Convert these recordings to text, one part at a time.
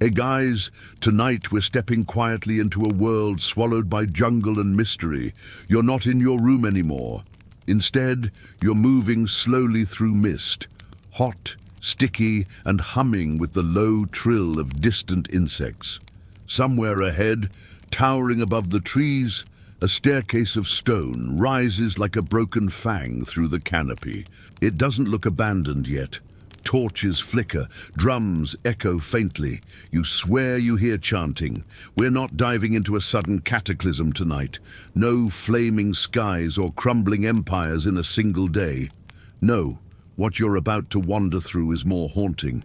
Hey guys, tonight we're stepping quietly into a world swallowed by jungle and mystery. You're not in your room anymore. Instead, you're moving slowly through mist, hot, sticky, and humming with the low trill of distant insects. Somewhere ahead, towering above the trees, a staircase of stone rises like a broken fang through the canopy. It doesn't look abandoned yet. Torches flicker, drums echo faintly. You swear you hear chanting. We're not diving into a sudden cataclysm tonight. No flaming skies or crumbling empires in a single day. No, what you're about to wander through is more haunting.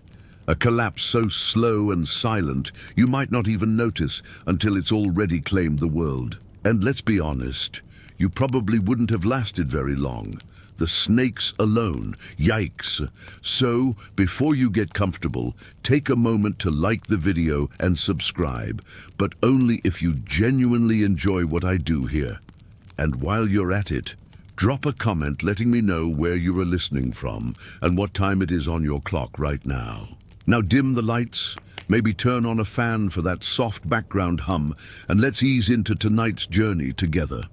A collapse so slow and silent, you might not even notice until it's already claimed the world. And let's be honest, you probably wouldn't have lasted very long. The snakes alone, yikes. So, before you get comfortable, take a moment to like the video and subscribe, but only if you genuinely enjoy what I do here. And while you're at it, drop a comment letting me know where you are listening from and what time it is on your clock right now. Now dim the lights, maybe turn on a fan for that soft background hum, and let's ease into tonight's journey together.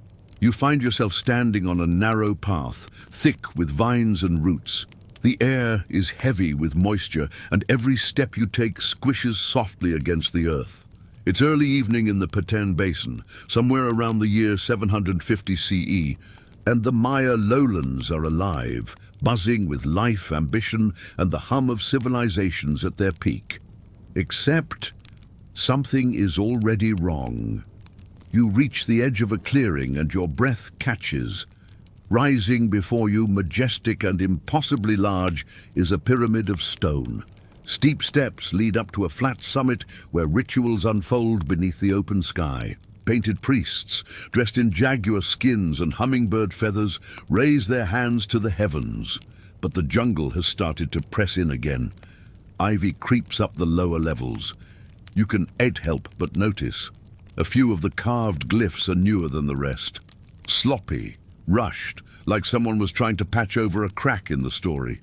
You find yourself standing on a narrow path, thick with vines and roots. The air is heavy with moisture, and every step you take squishes softly against the earth. It's early evening in the Peten Basin, somewhere around the year 750 CE, and the Maya lowlands are alive, buzzing with life, ambition, and the hum of civilizations at their peak. Except something is already wrong. You reach the edge of a clearing and your breath catches. Rising before you, majestic and impossibly large, is a pyramid of stone. Steep steps lead up to a flat summit where rituals unfold beneath the open sky. Painted priests, dressed in jaguar skins and hummingbird feathers, raise their hands to the heavens. But the jungle has started to press in again. Ivy creeps up the lower levels. You can't help but notice. A few of the carved glyphs are newer than the rest. Sloppy, rushed, like someone was trying to patch over a crack in the story.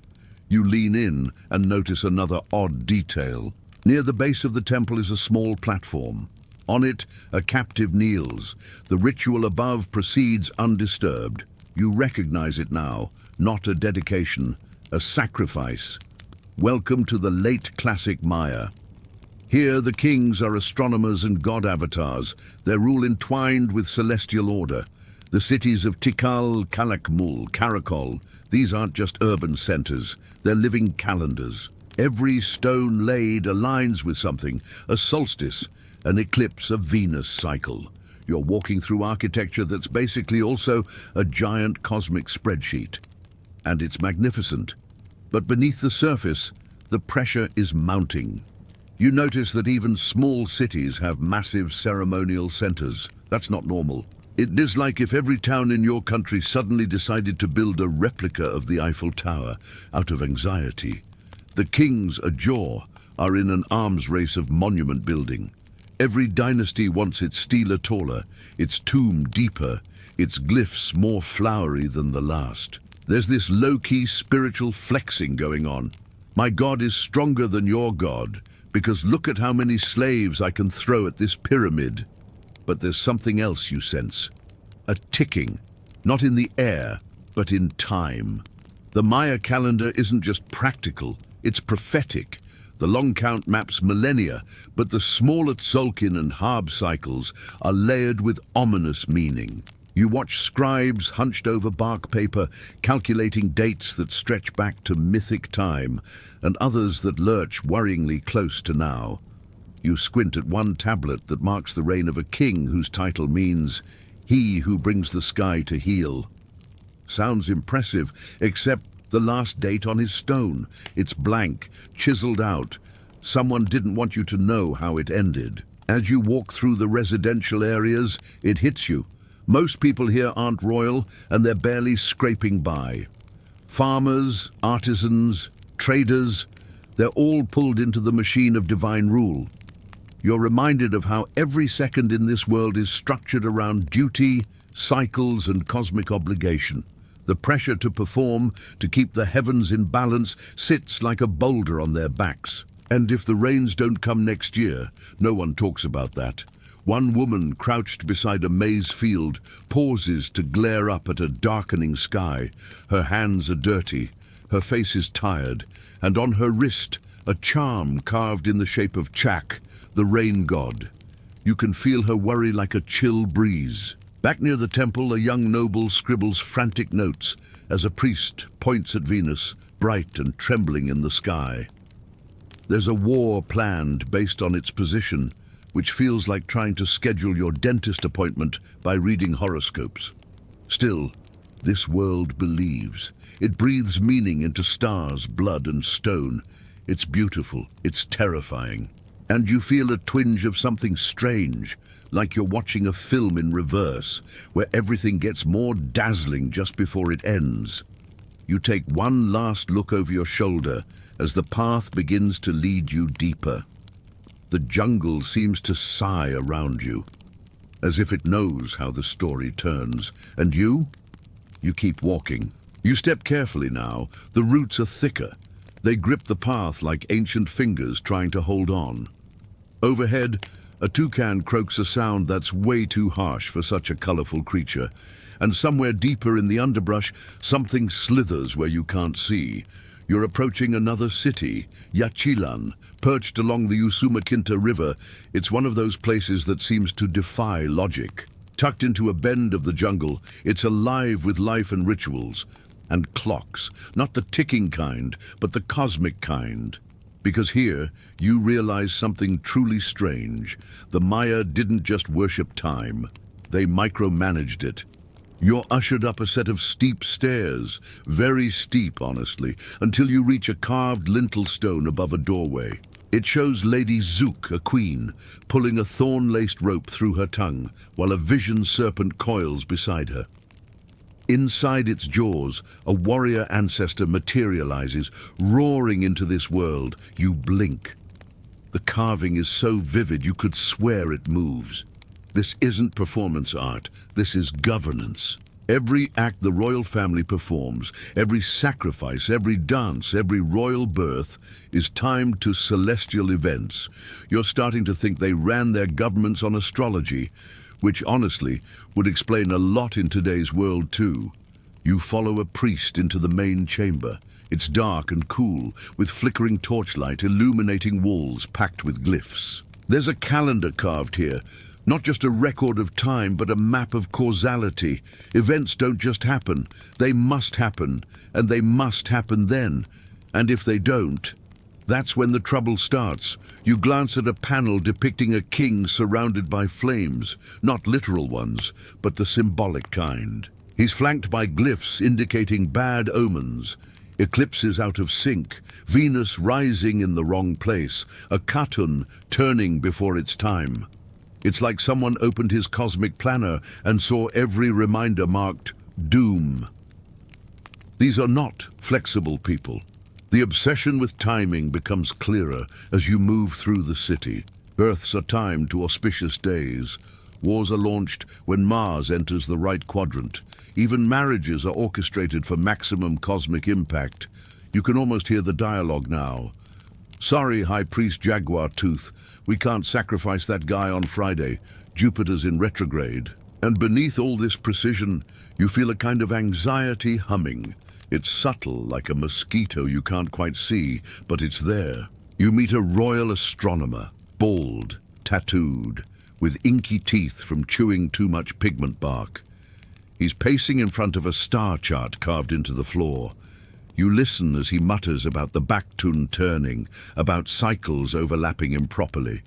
You lean in and notice another odd detail. Near the base of the temple is a small platform. On it, a captive kneels. The ritual above proceeds undisturbed. You recognize it now, not a dedication, a sacrifice. Welcome to the late classic Maya. Here the kings are astronomers and god avatars, their rule entwined with celestial order. The cities of Tikal, Calakmul, Karakol, these aren't just urban centers, they're living calendars. Every stone laid aligns with something, a solstice, an eclipse, a Venus cycle. You're walking through architecture that's basically also a giant cosmic spreadsheet. And it's magnificent. But beneath the surface, the pressure is mounting. You notice that even small cities have massive ceremonial centers. That's not normal. It is like if every town in your country suddenly decided to build a replica of the Eiffel Tower out of anxiety. The kings adjure are in an arms race of monument building. Every dynasty wants its stela taller, its tomb deeper, its glyphs more flowery than the last. There's this low-key spiritual flexing going on. My god is stronger than your god, because look at how many slaves I can throw at this pyramid. But there's something else you sense. A ticking, not in the air, but in time. The Maya calendar isn't just practical, it's prophetic. The long count maps millennia, but the smaller Tzolk'in and Harb cycles are layered with ominous meaning. You watch scribes hunched over bark paper, calculating dates that stretch back to mythic time, and others that lurch worryingly close to now. You squint at one tablet that marks the reign of a king whose title means, "He who brings the sky to heal." Sounds impressive, except the last date on his stone. It's blank, chiseled out. Someone didn't want you to know how it ended. As you walk through the residential areas, it hits you. Most people here aren't royal, and they're barely scraping by. Farmers, artisans, traders, they're all pulled into the machine of divine rule. You're reminded of how every second in this world is structured around duty, cycles, and cosmic obligation. The pressure to perform, to keep the heavens in balance, sits like a boulder on their backs. And if the rains don't come next year, no one talks about that. One woman, crouched beside a maize field, pauses to glare up at a darkening sky. Her hands are dirty, her face is tired, and on her wrist, a charm carved in the shape of Chak, the rain god. You can feel her worry like a chill breeze. Back near the temple, a young noble scribbles frantic notes as a priest points at Venus, bright and trembling in the sky. There's a war planned based on its position, which feels like trying to schedule your dentist appointment by reading horoscopes. Still, this world believes. It breathes meaning into stars, blood, and stone. It's beautiful, it's terrifying. And you feel a twinge of something strange, like you're watching a film in reverse, where everything gets more dazzling just before it ends. You take one last look over your shoulder as the path begins to lead you deeper. The jungle seems to sigh around you, as if it knows how the story turns. And you keep walking. You step carefully now. The roots are thicker. They grip the path like ancient fingers trying to hold on. Overhead, a toucan croaks a sound that's way too harsh for such a colorful creature. And somewhere deeper in the underbrush, something slithers where you can't see. You're approaching another city, Yachilan, perched along the Usumacinta River. It's one of those places that seems to defy logic. Tucked into a bend of the jungle, it's alive with life and rituals. And clocks, not the ticking kind, but the cosmic kind. Because here, you realize something truly strange. The Maya didn't just worship time. They micromanaged it. You're ushered up a set of steep stairs, very steep, honestly, until you reach a carved lintel stone above a doorway. It shows Lady Zook, a queen, pulling a thorn-laced rope through her tongue, while a vision serpent coils beside her. Inside its jaws, a warrior ancestor materializes, roaring into this world. You blink. The carving is so vivid you could swear it moves. This isn't performance art, this is governance. Every act the royal family performs, every sacrifice, every dance, every royal birth is timed to celestial events. You're starting to think they ran their governments on astrology, which honestly would explain a lot in today's world too. You follow a priest into the main chamber. It's dark and cool, with flickering torchlight illuminating walls packed with glyphs. There's a calendar carved here. Not just a record of time, but a map of causality. Events don't just happen. They must happen, and they must happen then. And if they don't, that's when the trouble starts. You glance at a panel depicting a king surrounded by flames, not literal ones, but the symbolic kind. He's flanked by glyphs indicating bad omens. Eclipses out of sync, Venus rising in the wrong place, a Katun turning before its time. It's like someone opened his cosmic planner and saw every reminder marked doom. These are not flexible people. The obsession with timing becomes clearer as you move through the city. Births are timed to auspicious days. Wars are launched when Mars enters the right quadrant. Even marriages are orchestrated for maximum cosmic impact. You can almost hear the dialogue now. Sorry, High Priest Jaguar Tooth, we can't sacrifice that guy on Friday. Jupiter's in retrograde. And beneath all this precision, you feel a kind of anxiety humming. It's subtle, like a mosquito you can't quite see, but it's there. You meet a royal astronomer, bald, tattooed, with inky teeth from chewing too much pigment bark. He's pacing in front of a star chart carved into the floor. You listen as he mutters about the Baktun turning, about cycles overlapping improperly.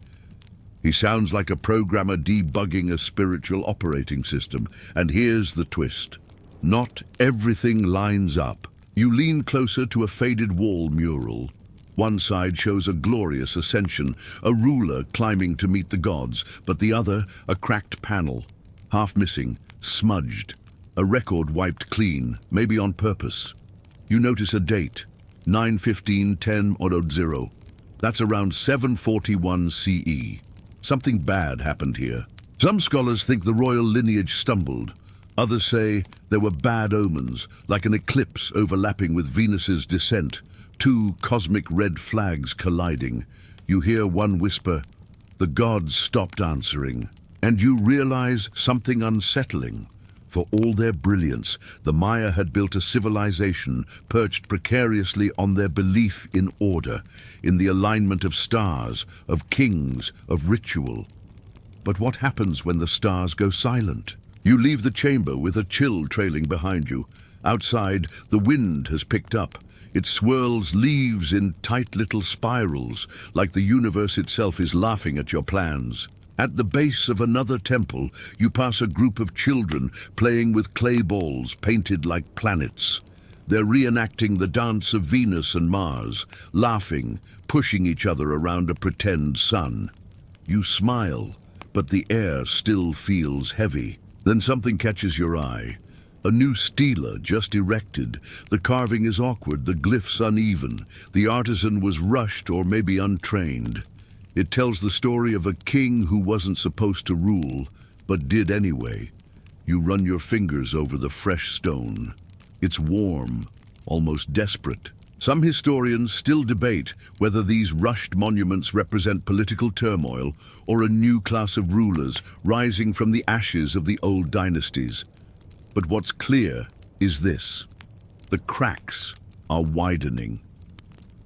He sounds like a programmer debugging a spiritual operating system, and here's the twist. Not everything lines up. You lean closer to a faded wall mural. One side shows a glorious ascension, a ruler climbing to meet the gods, but the other, a cracked panel, half missing, smudged, a record wiped clean, maybe on purpose. You notice a date, 9/15/10/00. That's around 741 CE. Something bad happened here. Some scholars think the royal lineage stumbled. Others say there were bad omens, like an eclipse overlapping with Venus's descent. two cosmic red flags colliding. You hear one whisper, "The gods stopped answering." And you realize something unsettling. For all their brilliance, the Maya had built a civilization perched precariously on their belief in order, in the alignment of stars, of kings, of ritual. But what happens when the stars go silent? You leave the chamber with a chill trailing behind you. Outside, the wind has picked up. It swirls leaves in tight little spirals, like the universe itself is laughing at your plans. At the base of another temple, you pass a group of children playing with clay balls painted like planets. They're reenacting the dance of Venus and Mars, laughing, pushing each other around a pretend sun. You smile, but the air still feels heavy. Then something catches your eye. A new stela just erected. The carving is awkward, the glyphs uneven. The artisan was rushed or maybe untrained. It tells the story of a king who wasn't supposed to rule, but did anyway. You run your fingers over the fresh stone. It's warm, almost desperate. Some historians still debate whether these rushed monuments represent political turmoil or a new class of rulers rising from the ashes of the old dynasties. But what's clear is this: the cracks are widening.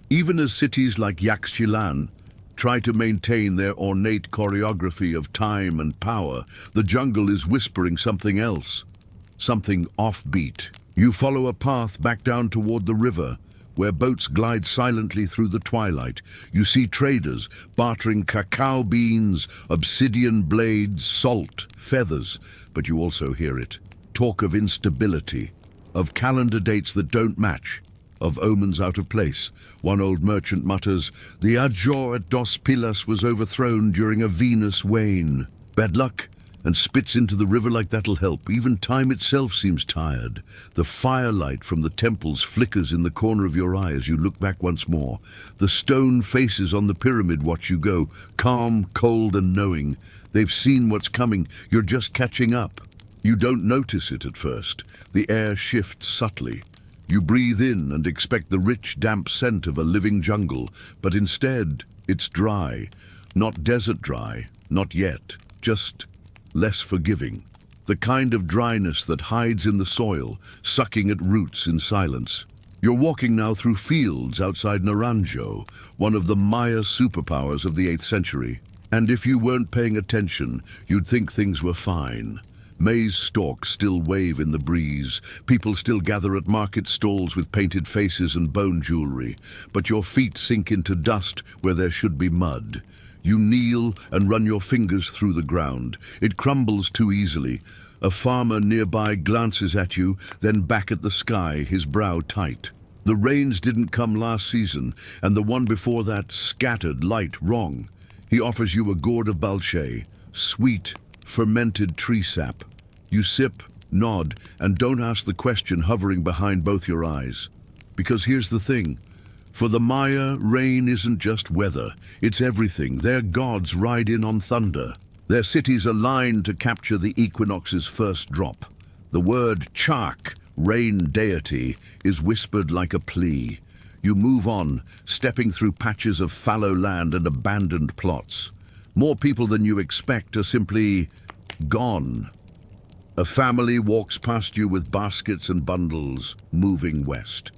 Even as cities like Yaxchilan try to maintain their ornate choreography of time and power, the jungle is whispering something else, something offbeat. You follow a path back down toward the river, where boats glide silently through the twilight. You see traders bartering cacao beans, obsidian blades, salt, feathers, but you also hear it. Talk of instability, of calendar dates that don't match, of omens out of place. One old merchant mutters, "The Ajor at Dos Pilas was overthrown during a Venus wane." Bad luck, and spits into the river like that'll help. Even time itself seems tired. The firelight from the temples flickers in the corner of your eye as you look back once more. The stone faces on the pyramid watch you go, calm, cold and knowing. They've seen what's coming, you're just catching up. You don't notice it at first. The air shifts subtly. You breathe in and expect the rich, damp scent of a living jungle, but instead, it's dry. Not desert dry, not yet, just less forgiving. The kind of dryness that hides in the soil, sucking at roots in silence. You're walking now through fields outside Naranjo, one of the Maya superpowers of the 8th century. And if you weren't paying attention, you'd think things were fine. Maize stalks still wave in the breeze. People still gather at market stalls with painted faces and bone jewelry. But your feet sink into dust where there should be mud. You kneel and run your fingers through the ground. It crumbles too easily. A farmer nearby glances at you, then back at the sky, his brow tight. The rains didn't come last season, and the one before that scattered light wrong. He offers you a gourd of balchet, sweet, fermented tree sap. You sip, nod, and don't ask the question hovering behind both your eyes. Because here's the thing. For the Maya, rain isn't just weather. It's everything. Their gods ride in on thunder. Their cities align to capture the equinox's first drop. The word Chak, rain deity, is whispered like a plea. You move on, stepping through patches of fallow land and abandoned plots. More people than you expect are simply gone. A family walks past you with baskets and bundles, moving west.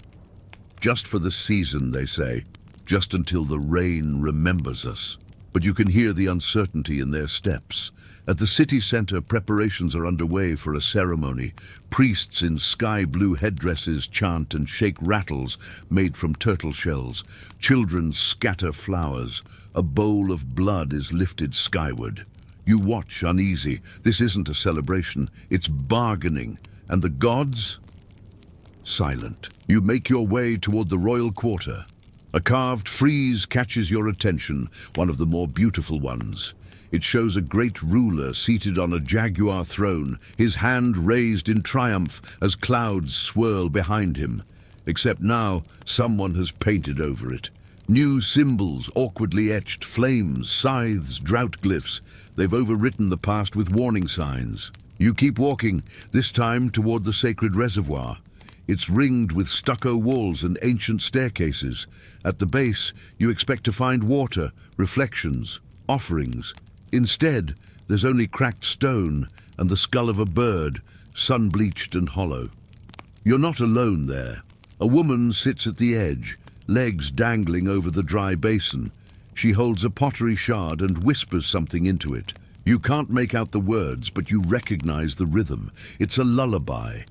Just for the season, they say, just until the rain remembers us. But you can hear the uncertainty in their steps. At the city center, preparations are underway for a ceremony. Priests in sky-blue headdresses chant and shake rattles made from turtle shells. Children scatter flowers. A bowl of blood is lifted skyward. You watch, uneasy. This isn't a celebration, it's bargaining. And the gods? Silent. You make your way toward the royal quarter. A carved frieze catches your attention, one of the more beautiful ones. It shows a great ruler seated on a jaguar throne, his hand raised in triumph as clouds swirl behind him. Except now, someone has painted over it. New symbols, awkwardly etched, flames, scythes, drought glyphs. They've overwritten the past with warning signs. You keep walking, this time toward the sacred reservoir. It's ringed with stucco walls and ancient staircases. At the base, you expect to find water, reflections, offerings. Instead, there's only cracked stone and the skull of a bird, sun-bleached and hollow. You're not alone there. A woman sits at the edge, legs dangling over the dry basin. She holds a pottery shard and whispers something into it. You can't make out the words, but you recognize the rhythm. It's a lullaby.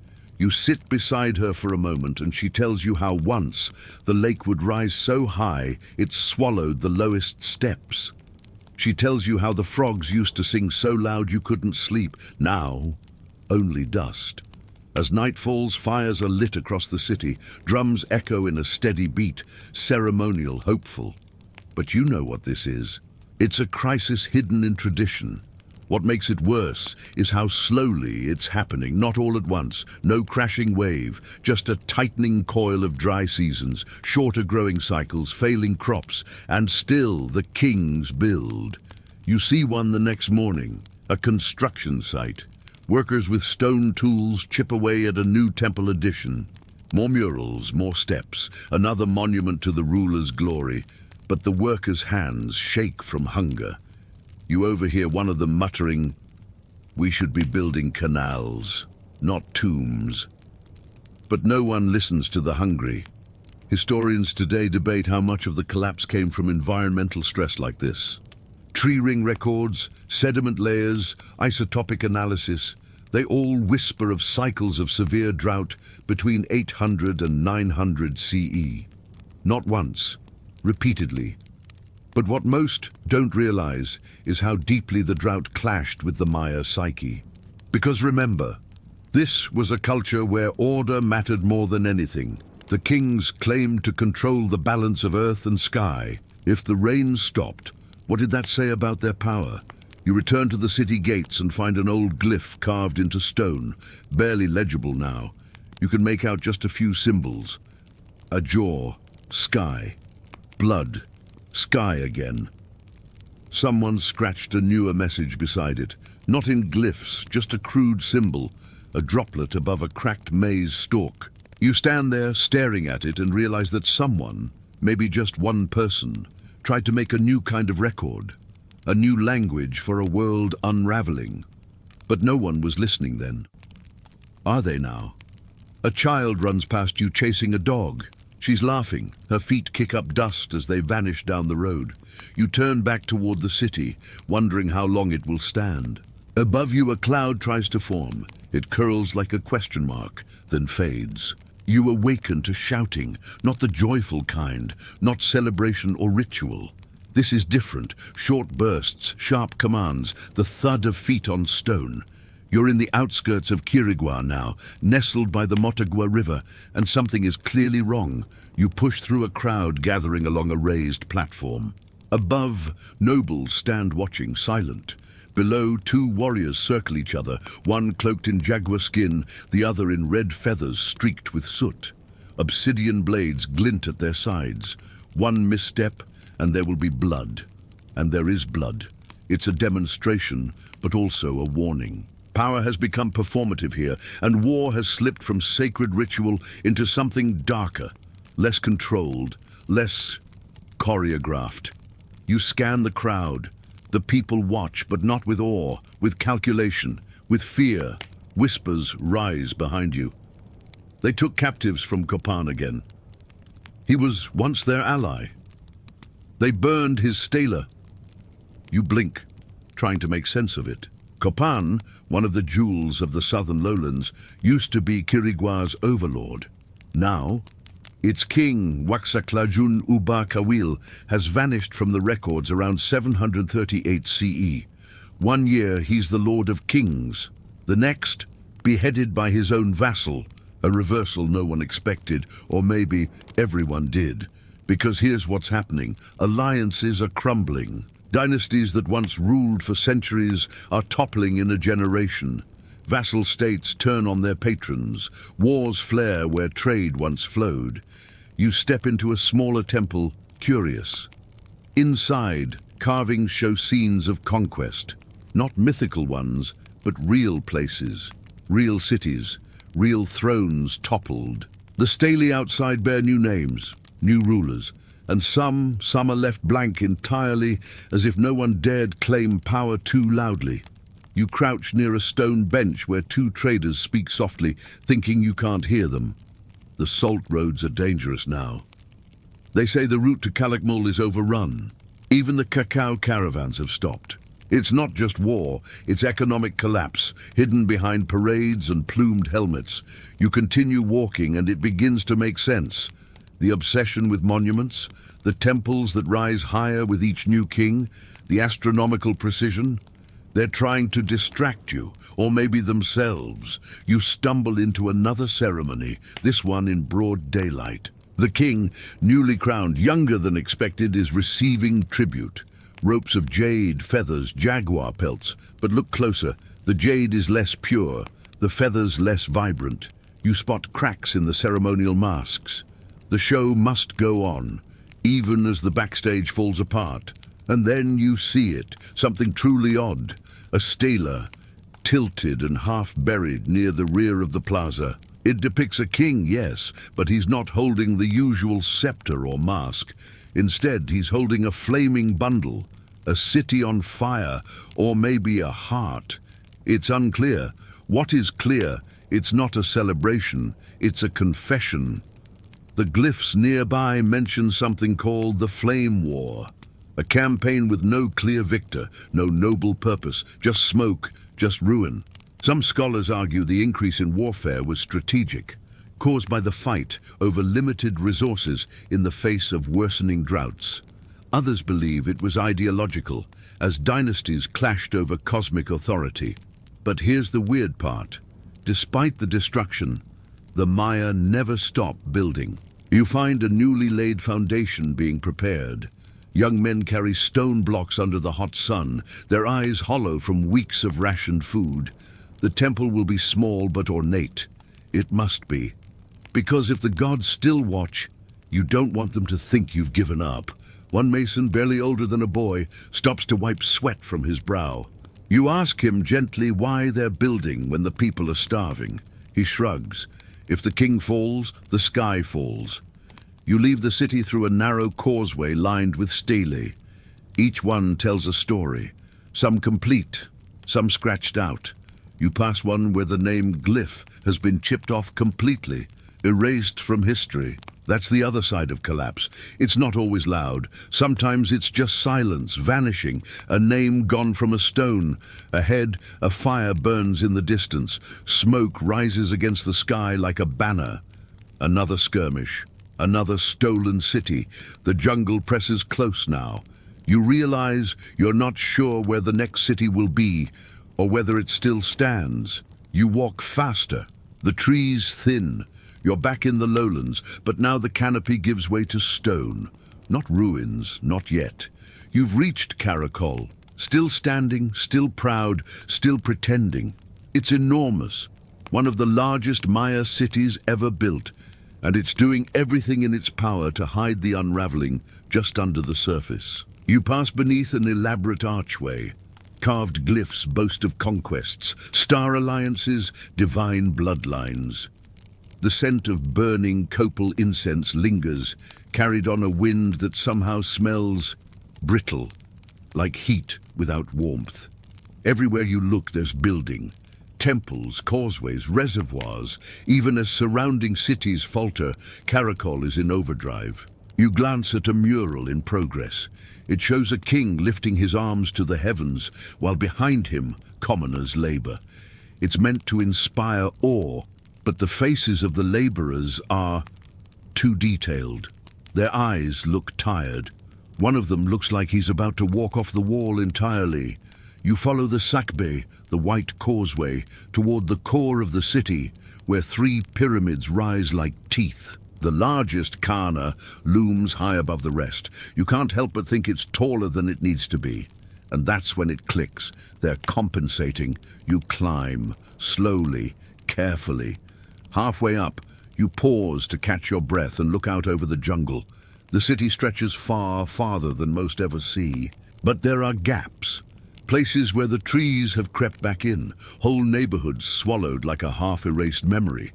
You sit beside her for a moment and she tells you how once the lake would rise so high it swallowed the lowest steps. She tells you how the frogs used to sing so loud you couldn't sleep. Now, only dust. As night falls, fires are lit across the city. Drums echo in a steady beat, ceremonial, hopeful. But you know what this is. It's a crisis hidden in tradition. What makes it worse is how slowly it's happening, not all at once. No crashing wave, just a tightening coil of dry seasons, shorter growing cycles, failing crops, and still the kings build. You see one the next morning, a construction site. Workers with stone tools chip away at a new temple addition. More murals, more steps, another monument to the ruler's glory. But the workers' hands shake from hunger. You overhear one of them muttering, "We should be building canals, not tombs." But no one listens to the hungry. Historians today debate how much of the collapse came from environmental stress like this. Tree ring records, sediment layers, isotopic analysis, they all whisper of cycles of severe drought between 800 and 900 CE. Not once, repeatedly. But what most don't realize is how deeply the drought clashed with the Maya psyche. Because remember, this was a culture where order mattered more than anything. The kings claimed to control the balance of earth and sky. If the rain stopped, what did that say about their power? You return to the city gates and find an old glyph carved into stone, barely legible now. You can make out just a few symbols. A jaw, sky, blood, sky again. Someone scratched a newer message beside it, not in glyphs, just a crude symbol, a droplet above a cracked maize stalk. You stand there staring at it and realize that someone, maybe just one person, tried to make a new kind of record, a new language for a world unraveling. But no one was listening then. Are they now? A child runs past you chasing a dog. She's laughing. Her feet kick up dust as they vanish down the road. You turn back toward the city, wondering how long it will stand. Above you, a cloud tries to form. It curls like a question mark, then fades. You awaken to shouting, not the joyful kind, not celebration or ritual. This is different. Short bursts, sharp commands, the thud of feet on stone. You're in the outskirts of Quirigua now, nestled by the Motagua River, and something is clearly wrong. You push through a crowd gathering along a raised platform. Above, nobles stand watching, silent. Below, two warriors circle each other, one cloaked in jaguar skin, the other in red feathers streaked with soot. Obsidian blades glint at their sides. One misstep, and there will be blood. And there is blood. It's a demonstration, but also a warning. Power has become performative here, and war has slipped from sacred ritual into something darker, less controlled, less choreographed. You scan the crowd. The people watch, but not with awe, with calculation, with fear. Whispers rise behind you. They took captives from Copan again. He was once their ally. They burned his stela. You blink, trying to make sense of it. Copan, one of the jewels of the southern lowlands, used to be Quirigua's overlord. Now, its king, Waxaclajun Uba Kawil, has vanished from the records around 738 CE. 1 year he's the Lord of Kings. The next, beheaded by his own vassal, a reversal no one expected, or maybe everyone did. Because here's what's happening. Alliances are crumbling. Dynasties that once ruled for centuries are toppling in a generation. Vassal states turn on their patrons. Wars flare where trade once flowed. You step into a smaller temple, curious. Inside, carvings show scenes of conquest. Not mythical ones, but real places, real cities, real thrones toppled. The stelae outside bear new names, new rulers, and some are left blank entirely, as if no one dared claim power too loudly. You crouch near a stone bench where two traders speak softly, thinking you can't hear them. The salt roads are dangerous now. They say the route to Calakmul is overrun. Even the cacao caravans have stopped. It's not just war, it's economic collapse, hidden behind parades and plumed helmets. You continue walking and it begins to make sense. The obsession with monuments, the temples that rise higher with each new king, the astronomical precision. They're trying to distract you, or maybe themselves. You stumble into another ceremony, this one in broad daylight. The king, newly crowned, younger than expected, is receiving tribute. Ropes of jade, feathers, jaguar pelts. But look closer. The jade is less pure, the feathers less vibrant. You spot cracks in the ceremonial masks. The show must go on, even as the backstage falls apart. And then you see it, something truly odd. A stela, tilted and half-buried near the rear of the plaza. It depicts a king, yes, but he's not holding the usual scepter or mask. Instead, he's holding a flaming bundle, a city on fire, or maybe a heart. It's unclear. What is clear? It's not a celebration, it's a confession. The glyphs nearby mention something called the Flame War. A campaign with no clear victor, no noble purpose, just smoke, just ruin. Some scholars argue the increase in warfare was strategic, caused by the fight over limited resources in the face of worsening droughts. Others believe it was ideological, as dynasties clashed over cosmic authority. But here's the weird part. Despite the destruction, the Maya never stop building. You find a newly laid foundation being prepared. Young men carry stone blocks under the hot sun, their eyes hollow from weeks of rationed food. The temple will be small but ornate. It must be. Because if the gods still watch, you don't want them to think you've given up. One mason, barely older than a boy, stops to wipe sweat from his brow. You ask him gently why they're building when the people are starving. He shrugs. If the king falls, the sky falls. You leave the city through a narrow causeway lined with stelae. Each one tells a story, some complete, some scratched out. You pass one where the name glyph has been chipped off completely, erased from history. That's the other side of collapse. It's not always loud. Sometimes it's just silence, vanishing, a name gone from a stone. Ahead, a fire burns in the distance. Smoke rises against the sky like a banner. Another skirmish. Another stolen city. The jungle presses close now. You realize you're not sure where the next city will be, or whether it still stands. You walk faster. The trees thin. You're back in the lowlands, but now the canopy gives way to stone. Not ruins, not yet. You've reached Karakol. Still standing, still proud, still pretending. It's enormous. One of the largest Maya cities ever built. And it's doing everything in its power to hide the unraveling just under the surface. You pass beneath an elaborate archway. Carved glyphs boast of conquests, star alliances, divine bloodlines. The scent of burning copal incense lingers, carried on a wind that somehow smells brittle, like heat without warmth. Everywhere you look, there's building. Temples, causeways, reservoirs. Even as surrounding cities falter, Karakol is in overdrive. You glance at a mural in progress. It shows a king lifting his arms to the heavens, while behind him, commoners labor. It's meant to inspire awe, but the faces of the laborers are too detailed. Their eyes look tired. One of them looks like he's about to walk off the wall entirely. You follow the Sakbe, the white causeway, toward the core of the city, where 3 pyramids rise like teeth. The largest Kana looms high above the rest. You can't help but think it's taller than it needs to be. And that's when it clicks. They're compensating. You climb, slowly, carefully. Halfway up, you pause to catch your breath and look out over the jungle. The city stretches far, farther than most ever see. But there are gaps. Places where the trees have crept back in, whole neighborhoods swallowed like a half-erased memory.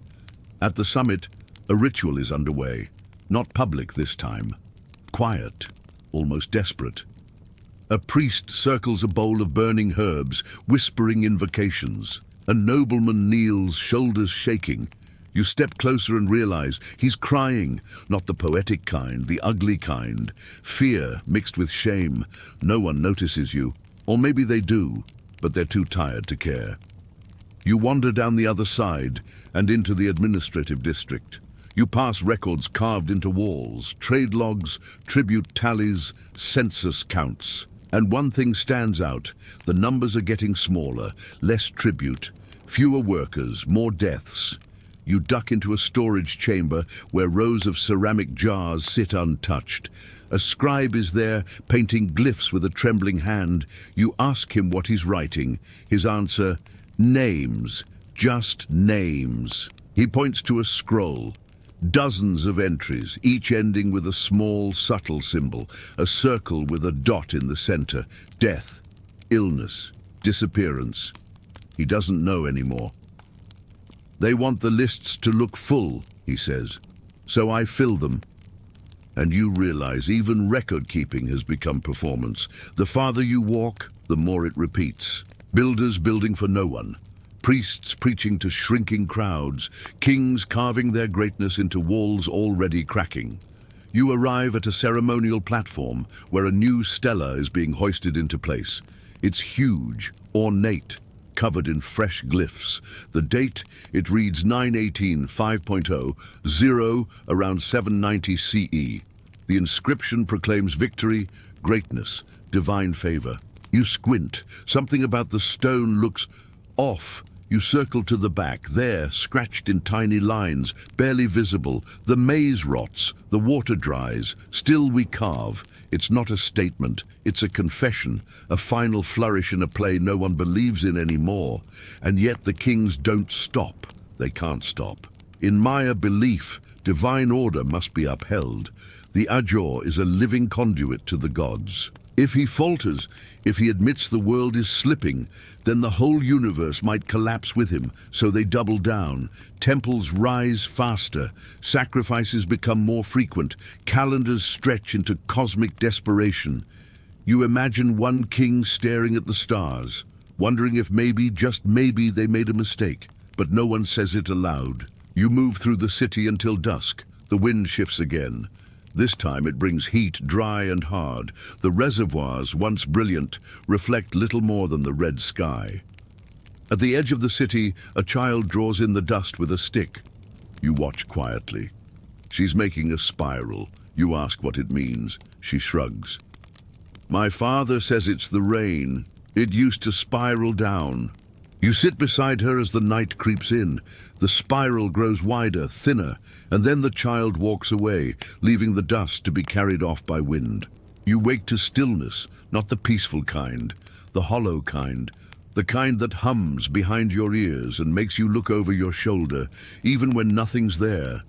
At the summit, a ritual is underway. Not public this time. Quiet, almost desperate. A priest circles a bowl of burning herbs, whispering invocations. A nobleman kneels, shoulders shaking. You step closer and realize he's crying, not the poetic kind, the ugly kind. Fear mixed with shame. No one notices you. Or maybe they do, but they're too tired to care. You wander down the other side and into the administrative district. You pass records carved into walls, trade logs, tribute tallies, census counts. And one thing stands out: the numbers are getting smaller, less tribute, fewer workers, more deaths. You duck into a storage chamber where rows of ceramic jars sit untouched. A scribe is there, painting glyphs with a trembling hand. You ask him what he's writing. His answer: names, just names. He points to a scroll. Dozens of entries, each ending with a small, subtle symbol, a circle with a dot in the center. Death, illness, disappearance. He doesn't know anymore. They want the lists to look full, he says, so I fill them. And you realize even record-keeping has become performance. The farther you walk, the more it repeats. Builders building for no one. Priests preaching to shrinking crowds, kings carving their greatness into walls already cracking. You arrive at a ceremonial platform where a new stela is being hoisted into place. It's huge, ornate, covered in fresh glyphs. The date, it reads 9/18/5.0, 0 around 790 CE. The inscription proclaims victory, greatness, divine favor. You squint. Something about the stone looks off. You circle to the back. There, scratched in tiny lines, barely visible, the maize rots, the water dries. Still we carve. It's not a statement. It's a confession, a final flourish in a play no one believes in anymore. And yet the kings don't stop. They can't stop. In Maya belief, divine order must be upheld. The Ajor is a living conduit to the gods. If he falters, if he admits the world is slipping, then the whole universe might collapse with him, so they double down. Temples rise faster, sacrifices become more frequent, calendars stretch into cosmic desperation. You imagine one king staring at the stars, wondering if maybe, just maybe, they made a mistake, but no one says it aloud. You move through the city until dusk. The wind shifts again. This time it brings heat, dry and hard. The reservoirs, once brilliant, reflect little more than the red sky. At the edge of the city, a child draws in the dust with a stick. You watch quietly. She's making a spiral. You ask what it means. She shrugs. My father says it's the rain. It used to spiral down. You sit beside her as the night creeps in. The spiral grows wider, thinner, and then the child walks away, leaving the dust to be carried off by wind. You wake to stillness, not the peaceful kind, the hollow kind, the kind that hums behind your ears and makes you look over your shoulder, even when nothing's there.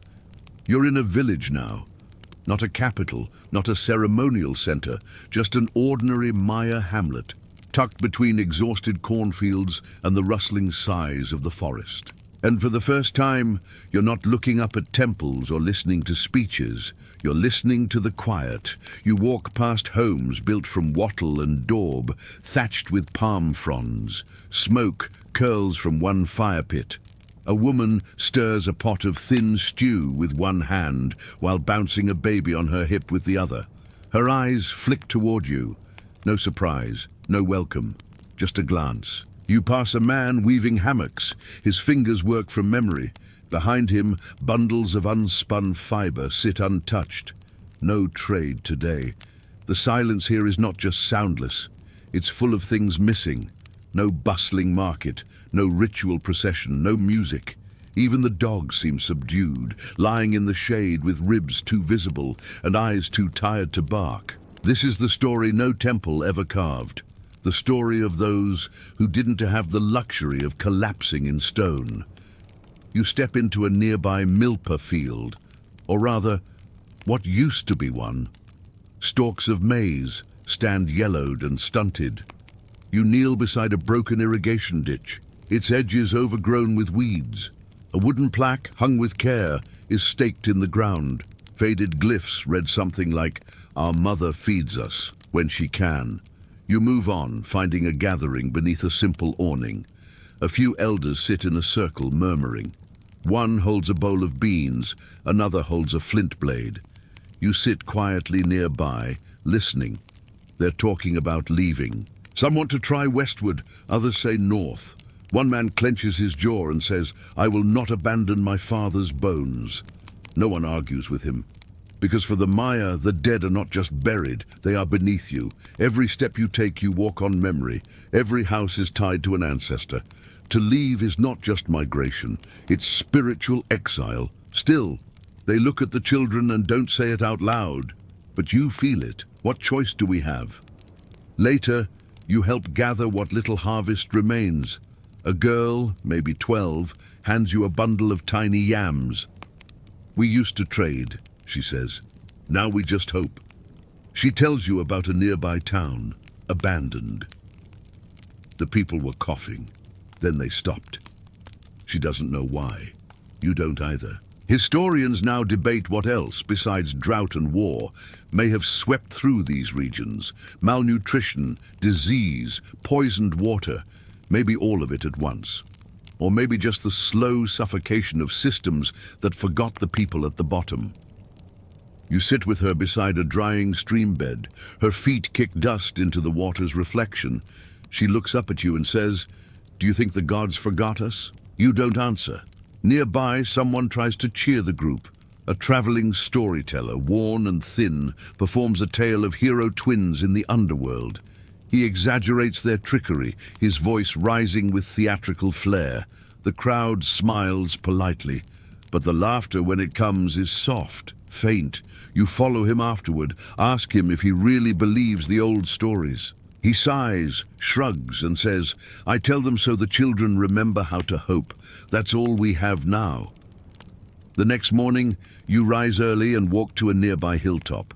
You're in a village now, not a capital, not a ceremonial center, just an ordinary Maya hamlet, tucked between exhausted cornfields and the rustling sighs of the forest. And for the first time, you're not looking up at temples or listening to speeches. You're listening to the quiet. You walk past homes built from wattle and daub, thatched with palm fronds. Smoke curls from one fire pit. A woman stirs a pot of thin stew with one hand while bouncing a baby on her hip with the other. Her eyes flick toward you. No surprise, no welcome, just a glance. You pass a man weaving hammocks. His fingers work from memory. Behind him, bundles of unspun fiber sit untouched. No trade today. The silence here is not just soundless. It's full of things missing. No bustling market, no ritual procession, no music. Even the dog seems subdued, lying in the shade with ribs too visible and eyes too tired to bark. This is the story no temple ever carved. The story of those who didn't have the luxury of collapsing in stone. You step into a nearby milpa field, or rather, what used to be one. Stalks of maize stand yellowed and stunted. You kneel beside a broken irrigation ditch, its edges overgrown with weeds. A wooden plaque, hung with care, is staked in the ground. Faded glyphs read something like, "Our mother feeds us when she can." You move on, finding a gathering beneath a simple awning. A few elders sit in a circle, murmuring. One holds a bowl of beans, another holds a flint blade. You sit quietly nearby, listening. They're talking about leaving. Some want to try westward, others say north. One man clenches his jaw and says, "I will not abandon my father's bones." No one argues with him. Because for the Maya, the dead are not just buried, they are beneath you. Every step you take, you walk on memory. Every house is tied to an ancestor. To leave is not just migration, it's spiritual exile. Still, they look at the children and don't say it out loud. But you feel it. What choice do we have? Later, you help gather what little harvest remains. A girl, maybe 12, hands you a bundle of tiny yams. "We used to trade," she says. "Now we just hope." She tells you about a nearby town, abandoned. The people were coughing. Then they stopped. She doesn't know why. You don't either. Historians now debate what else, besides drought and war, may have swept through these regions. Malnutrition, disease, poisoned water, maybe all of it at once. Or maybe just the slow suffocation of systems that forgot the people at the bottom. You sit with her beside a drying stream bed. Her feet kick dust into the water's reflection. She looks up at you and says, "Do you think the gods forgot us?" You don't answer. Nearby, someone tries to cheer the group. A traveling storyteller, worn and thin, performs a tale of hero twins in the underworld. He exaggerates their trickery, his voice rising with theatrical flair. The crowd smiles politely, but the laughter when it comes is soft, faint. You follow him afterward, ask him if he really believes the old stories. He sighs, shrugs, and says, "I tell them so the children remember how to hope. That's all we have now." The next morning, you rise early and walk to a nearby hilltop.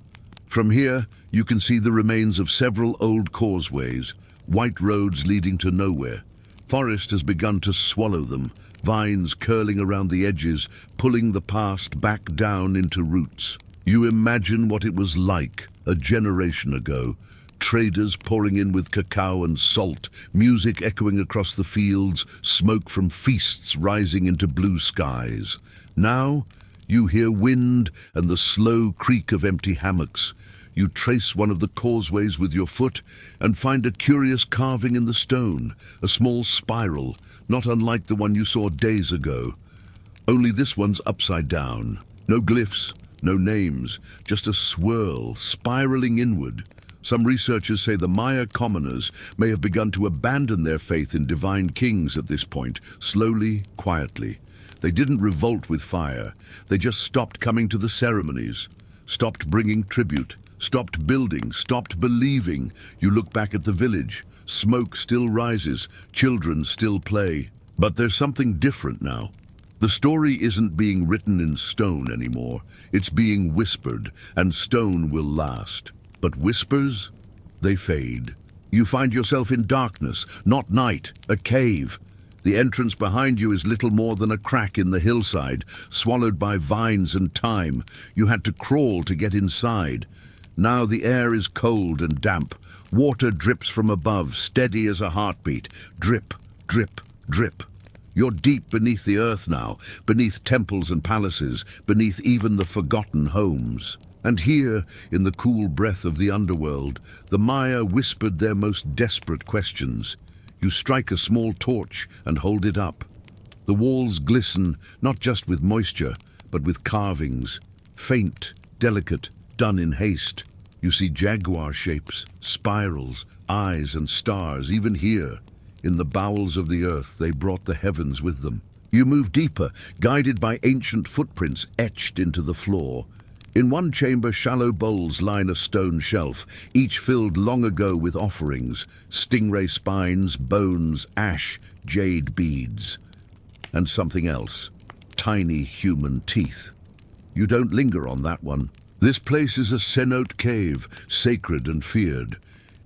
From here, you can see the remains of several old causeways, white roads leading to nowhere. Forest has begun to swallow them, vines curling around the edges, pulling the past back down into roots. You imagine what it was like a generation ago. Traders pouring in with cacao and salt, music echoing across the fields, smoke from feasts rising into blue skies. Now, you hear wind and the slow creak of empty hammocks. You trace one of the causeways with your foot and find a curious carving in the stone, a small spiral, not unlike the one you saw days ago. Only this one's upside down. No glyphs, no names, just a swirl, spiraling inward. Some researchers say the Maya commoners may have begun to abandon their faith in divine kings at this point, slowly, quietly. They didn't revolt with fire. They just stopped coming to the ceremonies, stopped bringing tribute, stopped building, stopped believing. You look back at the village. Smoke still rises, children still play. But there's something different now. The story isn't being written in stone anymore. It's being whispered, and stone will last. But whispers, they fade. You find yourself in darkness, not night, a cave. The entrance behind you is little more than a crack in the hillside, swallowed by vines and thyme. You had to crawl to get inside. Now the air is cold and damp. Water drips from above, steady as a heartbeat. Drip, drip, drip. You're deep beneath the earth now, beneath temples and palaces, beneath even the forgotten homes. And here, in the cool breath of the underworld, the Maya whispered their most desperate questions. You strike a small torch and hold it up. The walls glisten, not just with moisture, but with carvings. Faint, delicate, done in haste. You see jaguar shapes, spirals, eyes and stars, even here. In the bowels of the earth, they brought the heavens with them. You move deeper, guided by ancient footprints etched into the floor. In one chamber, shallow bowls line a stone shelf, each filled long ago with offerings, stingray spines, bones, ash, jade beads. And something else, tiny human teeth. You don't linger on that one. This place is a cenote cave, sacred and feared.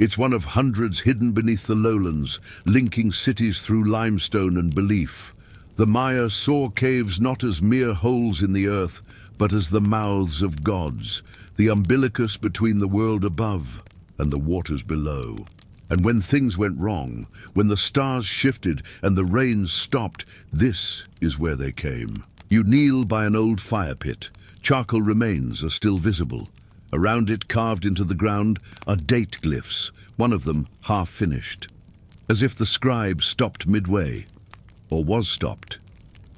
It's one of hundreds hidden beneath the lowlands, linking cities through limestone and belief. The Maya saw caves not as mere holes in the earth, but as the mouths of gods, the umbilicus between the world above and the waters below. And when things went wrong, when the stars shifted and the rains stopped, this is where they came. You kneel by an old fire pit. Charcoal remains are still visible. Around it, carved into the ground, are date glyphs, one of them half-finished. As if the scribe stopped midway, or was stopped.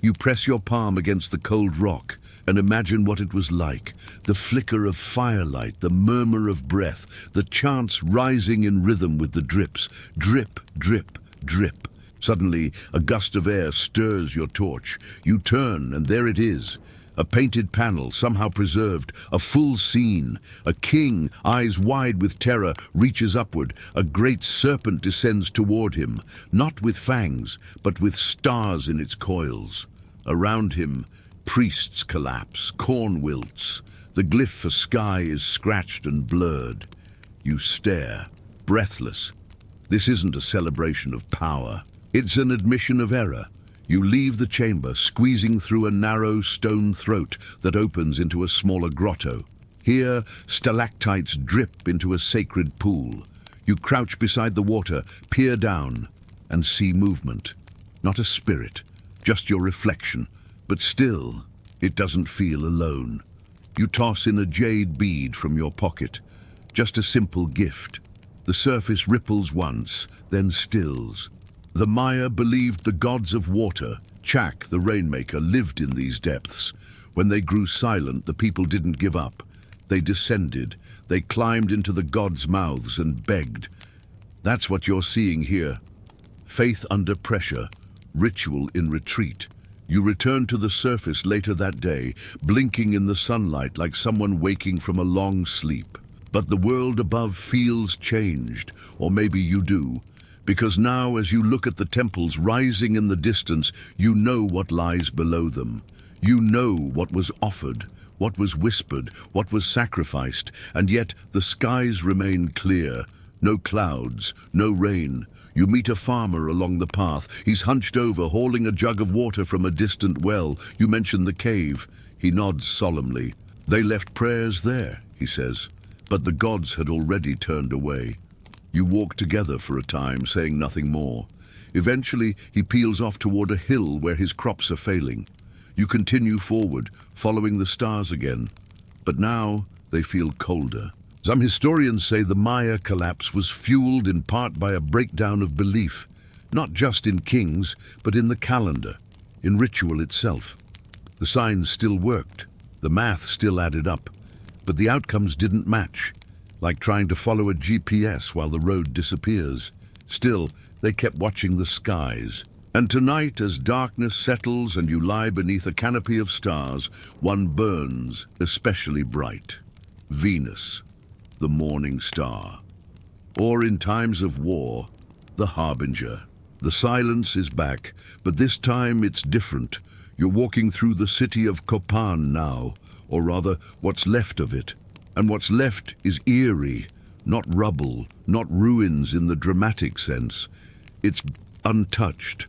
You press your palm against the cold rock and imagine what it was like. The flicker of firelight, the murmur of breath, the chants rising in rhythm with the drips. Drip, drip, drip. Suddenly, a gust of air stirs your torch. You turn, and there it is. A painted panel, somehow preserved, a full scene. A king, eyes wide with terror, reaches upward. A great serpent descends toward him, not with fangs, but with stars in its coils. Around him, priests collapse, corn wilts. The glyph for sky is scratched and blurred. You stare, breathless. This isn't a celebration of power. It's an admission of error. You leave the chamber, squeezing through a narrow stone throat that opens into a smaller grotto. Here, stalactites drip into a sacred pool. You crouch beside the water, peer down, and see movement. Not a spirit, just your reflection. But still, it doesn't feel alone. You toss in a jade bead from your pocket. Just a simple gift. The surface ripples once, then stills. The Maya believed the gods of water, Chak, the rainmaker, lived in these depths. When they grew silent, the people didn't give up. They descended. They climbed into the gods' mouths and begged. That's what you're seeing here. Faith under pressure, ritual in retreat. You return to the surface later that day, blinking in the sunlight like someone waking from a long sleep. But the world above feels changed, or maybe you do. Because now, as you look at the temples rising in the distance, you know what lies below them. You know what was offered, what was whispered, what was sacrificed, and yet the skies remain clear. No clouds, no rain. You meet a farmer along the path. He's hunched over, hauling a jug of water from a distant well. You mention the cave. He nods solemnly. They left prayers there, he says, but the gods had already turned away. You walk together for a time, saying nothing more. Eventually, he peels off toward a hill where his crops are failing. You continue forward, following the stars again. But now, they feel colder. Some historians say the Maya collapse was fueled in part by a breakdown of belief, not just in kings, but in the calendar, in ritual itself. The signs still worked, the math still added up, but the outcomes didn't match. Like trying to follow a GPS while the road disappears. Still, they kept watching the skies. And tonight, as darkness settles and you lie beneath a canopy of stars, one burns especially bright. Venus, the morning star. Or in times of war, the harbinger. The silence is back, but this time it's different. You're walking through the city of Copan now, or rather, what's left of it. And what's left is eerie, not rubble, not ruins in the dramatic sense. It's untouched,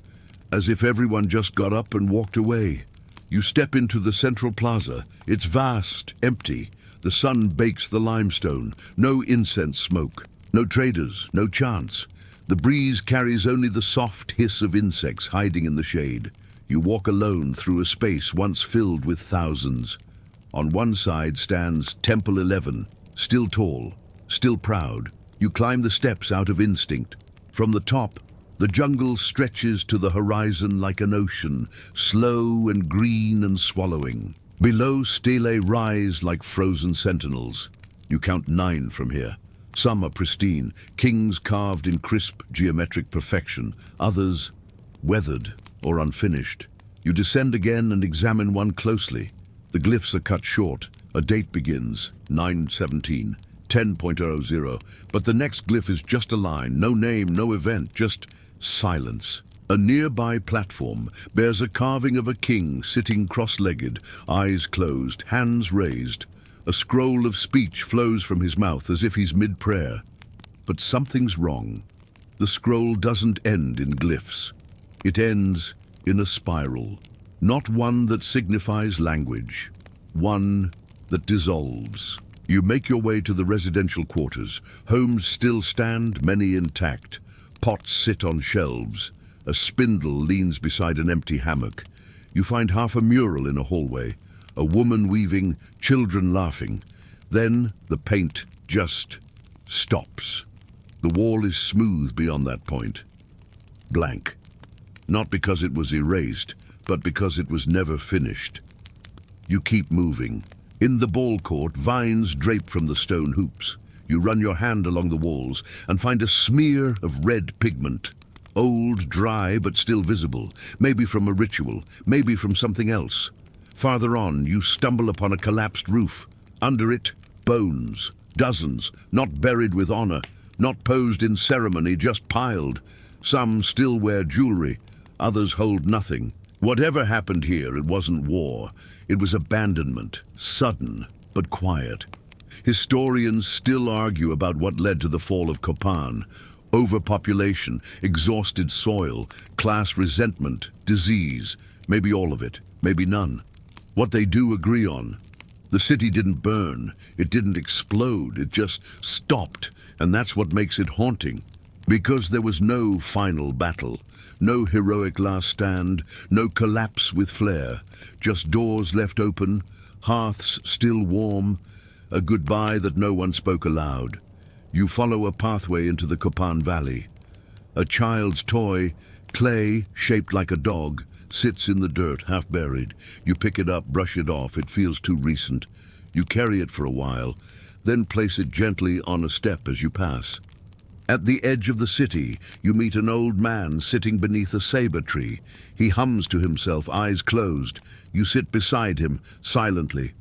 as if everyone just got up and walked away. You step into the central plaza. It's vast, empty. The sun bakes the limestone. No incense smoke. No traders, no chants. The breeze carries only the soft hiss of insects hiding in the shade. You walk alone through a space once filled with thousands. On one side stands Temple 11, still tall, still proud. You climb the steps out of instinct. From the top, the jungle stretches to the horizon like an ocean, slow and green and swallowing. Below, stelae rise like frozen sentinels. You count 9 from here. Some are pristine, kings carved in crisp geometric perfection, others weathered or unfinished. You descend again and examine one closely. The glyphs are cut short. A date begins, 917, 10.00, but the next glyph is just a line, no name, no event, just silence. A nearby platform bears a carving of a king sitting cross-legged, eyes closed, hands raised. A scroll of speech flows from his mouth as if he's mid-prayer. But something's wrong. The scroll doesn't end in glyphs. It ends in a spiral. Not one that signifies language. One that dissolves. You make your way to the residential quarters. Homes still stand, many intact. Pots sit on shelves. A spindle leans beside an empty hammock. You find half a mural in a hallway. A woman weaving, children laughing. Then the paint just stops. The wall is smooth beyond that point. Blank. Not because it was erased, but because it was never finished. You keep moving. In the ball court, vines drape from the stone hoops. You run your hand along the walls and find a smear of red pigment. Old, dry, but still visible. Maybe from a ritual, maybe from something else. Farther on, you stumble upon a collapsed roof. Under it, bones. Dozens, not buried with honor, not posed in ceremony, just piled. Some still wear jewelry, others hold nothing. Whatever happened here, it wasn't war. It was abandonment, sudden but quiet. Historians still argue about what led to the fall of Copan. Overpopulation, exhausted soil, class resentment, disease. Maybe all of it, maybe none. What they do agree on: the city didn't burn, it didn't explode, it just stopped. And that's what makes it haunting. Because there was no final battle, no heroic last stand, no collapse with flair. Just doors left open, hearths still warm, a goodbye that no one spoke aloud. You follow a pathway into the Copan Valley. A child's toy, clay shaped like a dog, sits in the dirt, half buried. You pick it up, brush it off, it feels too recent. You carry it for a while, then place it gently on a step as you pass. At the edge of the city, you meet an old man sitting beneath a saber tree. He hums to himself, eyes closed. You sit beside him, silently.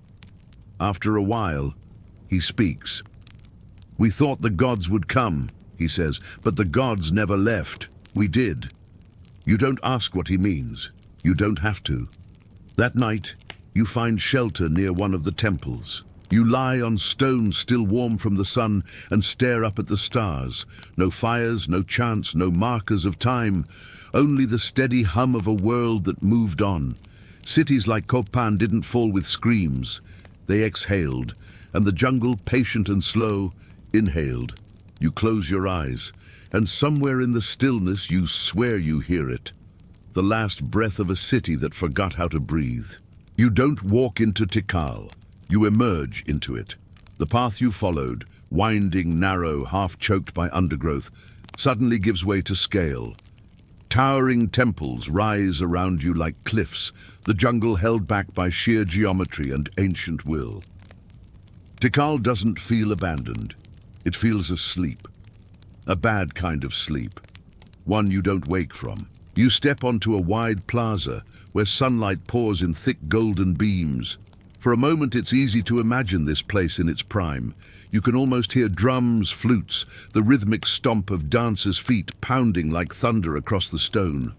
After a while, he speaks. "We thought the gods would come," he says, "but the gods never left. We did." You don't ask what he means. You don't have to. That night, you find shelter near one of the temples. You lie on stones still warm from the sun and stare up at the stars. No fires, no chants, no markers of time. Only the steady hum of a world that moved on. Cities like Copan didn't fall with screams. They exhaled, and the jungle, patient and slow, inhaled. You close your eyes, and somewhere in the stillness you swear you hear it. The last breath of a city that forgot how to breathe. You don't walk into Tikal. You emerge into it. The path you followed, winding, narrow, half-choked by undergrowth, suddenly gives way to scale. Towering temples rise around you like cliffs, the jungle held back by sheer geometry and ancient will. Tikal doesn't feel abandoned. It feels asleep. A bad kind of sleep. One you don't wake from. You step onto a wide plaza where sunlight pours in thick golden beams. For a moment it's easy to imagine this place in its prime. You can almost hear drums, flutes, the rhythmic stomp of dancers' feet pounding like thunder across the stone.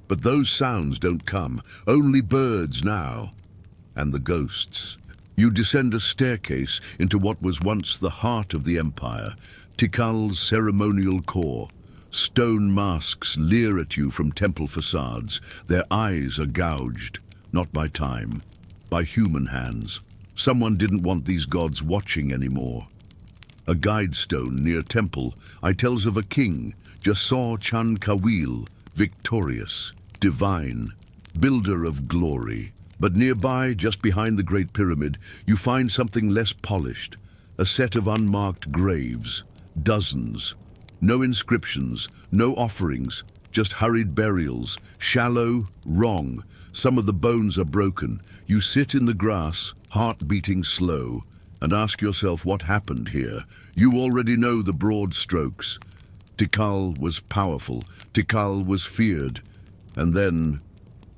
But those sounds don't come, only birds now. And the ghosts. You descend a staircase into what was once the heart of the empire, Tikal's ceremonial core. Stone masks leer at you from temple facades. Their eyes are gouged, not by time, by human hands. Someone didn't want these gods watching anymore. A guide stone near temple tells of a king, Jasor Chan Kawil, victorious, divine, builder of glory. But nearby, just behind the Great Pyramid, you find something less polished, a set of unmarked graves, dozens. No inscriptions, no offerings, just hurried burials, shallow, wrong. Some of the bones are broken. You sit in the grass, heart beating slow, and ask yourself what happened here. You already know the broad strokes. Tikal was powerful. Tikal was feared. And then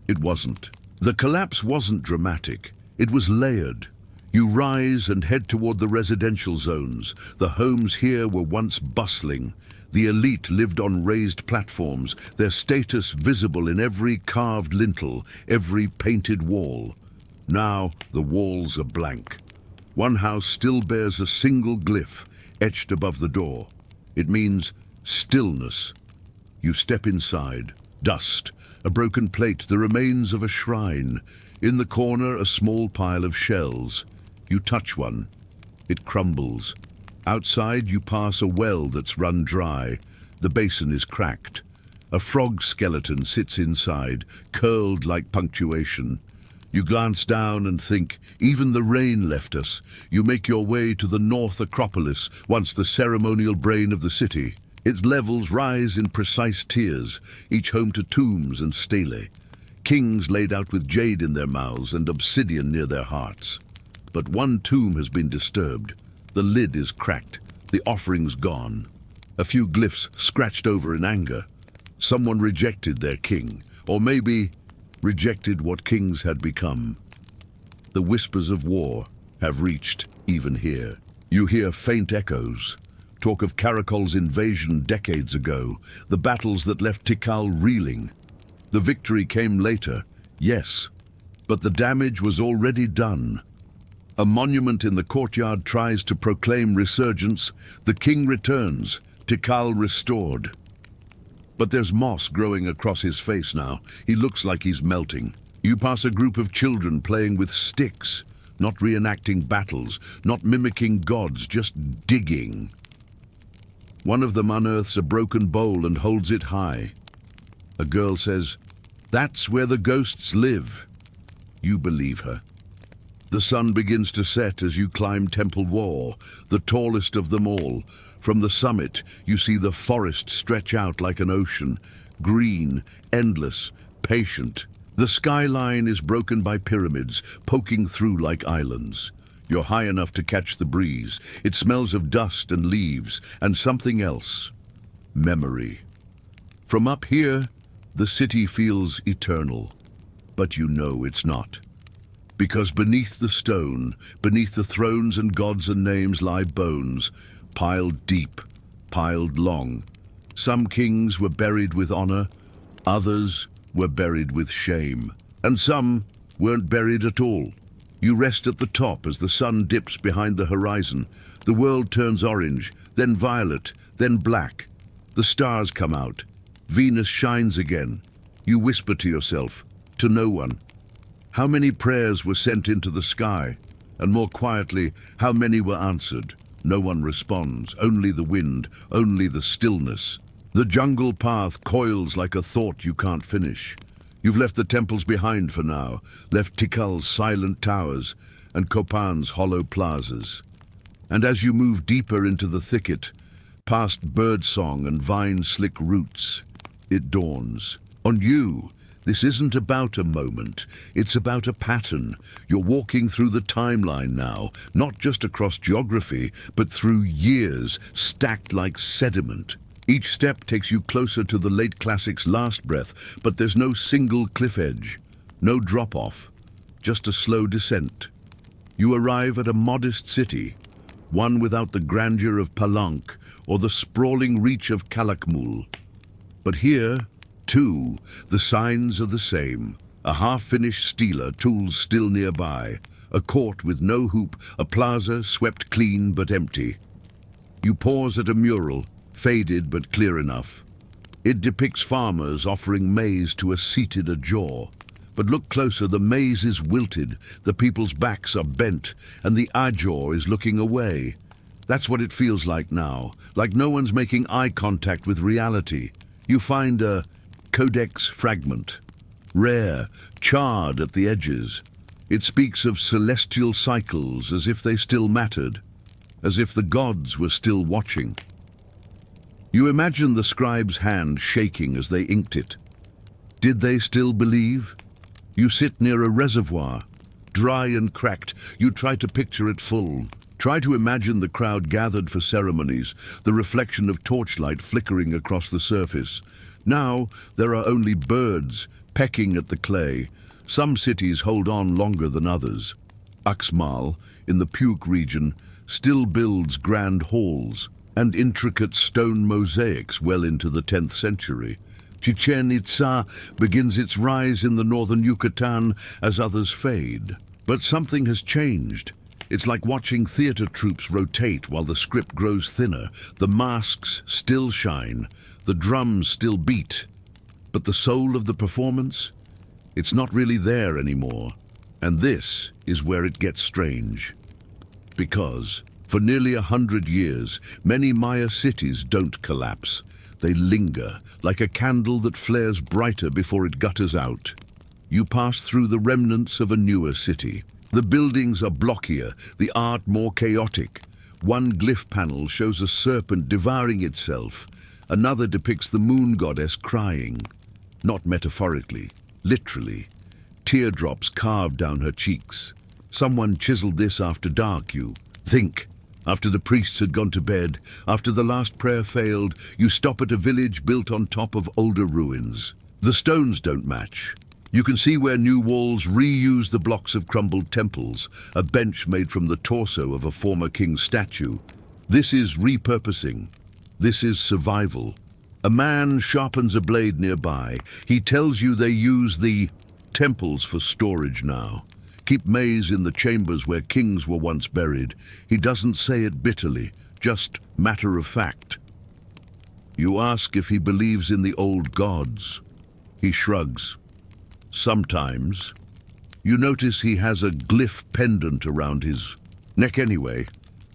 it wasn't. The collapse wasn't dramatic. It was layered. You rise and head toward the residential zones. The homes here were once bustling. The elite lived on raised platforms, their status visible in every carved lintel, every painted wall. Now the walls are blank. One house still bears a single glyph etched above the door. It means stillness. You step inside. Dust, a broken plate, the remains of a shrine. In the corner, a small pile of shells. You touch one. It crumbles. Outside, you pass a well that's run dry. The basin is cracked. A frog skeleton sits inside, curled like punctuation. You glance down and think, even the rain left us. You make your way to the North Acropolis, once the ceremonial brain of the city. Its levels rise in precise tiers, each home to tombs and stelae. Kings laid out with jade in their mouths and obsidian near their hearts. But one tomb has been disturbed. The lid is cracked, the offerings gone. A few glyphs scratched over in anger. Someone rejected their king, or maybe rejected what kings had become. The whispers of war have reached even here. You hear faint echoes. Talk of Caracol's invasion decades ago, the battles that left Tikal reeling. The victory came later, yes, but the damage was already done. A monument in the courtyard tries to proclaim resurgence. The king returns, Tikal restored. But there's moss growing across his face now. He looks like he's melting. You pass a group of children playing with sticks, not reenacting battles, not mimicking gods, just digging. One of them unearths a broken bowl and holds it high. A girl says, "That's where the ghosts live." You believe her. The sun begins to set as you climb Temple Wall, the tallest of them all. From the summit, you see the forest stretch out like an ocean, green, endless, patient. The skyline is broken by pyramids, poking through like islands. You're high enough to catch the breeze. It smells of dust and leaves, and something else. Memory. From up here, the city feels eternal, but you know it's not. Because beneath the stone, beneath the thrones and gods and names lie bones, piled deep, piled long. Some kings were buried with honor, others were buried with shame, and some weren't buried at all. You rest at the top as the sun dips behind the horizon. The world turns orange, then violet, then black. The stars come out. Venus shines again. You whisper to yourself, to no one. How many prayers were sent into the sky? And more quietly, how many were answered? No one responds, only the wind, only the stillness. The jungle path coils like a thought you can't finish. You've left the temples behind for now, left Tikal's silent towers and Kopan's hollow plazas. And as you move deeper into the thicket, past birdsong and vine-slick roots, it dawns. On you, this isn't about a moment, it's about a pattern. You're walking through the timeline now, not just across geography, but through years, stacked like sediment. Each step takes you closer to the late classic's last breath, but there's no single cliff edge, no drop-off, just a slow descent. You arrive at a modest city, one without the grandeur of Palanque or the sprawling reach of Calakmul. But here, too, the signs are the same. A half-finished stela, tools still nearby, a court with no hoop, a plaza swept clean but empty. You pause at a mural, faded but clear enough. It depicts farmers offering maize to a seated Ajor. But look closer, the maize is wilted, the people's backs are bent, and the Ajor is looking away. That's what it feels like now, like no one's making eye contact with reality. You find a codex fragment, rare, charred at the edges. It speaks of celestial cycles as if they still mattered, as if the gods were still watching. You imagine the scribe's hand shaking as they inked it. Did they still believe? You sit near a reservoir, dry and cracked. You try to picture it full. Try to imagine the crowd gathered for ceremonies, the reflection of torchlight flickering across the surface. Now there are only birds pecking at the clay. Some cities hold on longer than others. Uxmal, in the Puke region, still builds grand halls and intricate stone mosaics well into the 10th century. Chichen Itza begins its rise in the northern Yucatan as others fade. But something has changed. It's like watching theater troupes rotate while the script grows thinner. The masks still shine, the drums still beat, but the soul of the performance? It's not really there anymore. And this is where it gets strange. Because, for nearly 100 years, many Maya cities don't collapse. They linger, like a candle that flares brighter before it gutters out. You pass through the remnants of a newer city. The buildings are blockier, the art more chaotic. One glyph panel shows a serpent devouring itself. Another depicts the moon goddess crying. Not metaphorically, literally. Teardrops carved down her cheeks. Someone chiseled this after dark, you think. After the priests had gone to bed, after the last prayer failed, you stop at a village built on top of older ruins. The stones don't match. You can see where new walls reuse the blocks of crumbled temples, a bench made from the torso of a former king's statue. This is repurposing. This is survival. A man sharpens a blade nearby. He tells you they use the temples for storage now. Keep maize in the chambers where kings were once buried. He doesn't say it bitterly, just matter of fact. You ask if he believes in the old gods. He shrugs. Sometimes. You notice he has a glyph pendant around his neck anyway.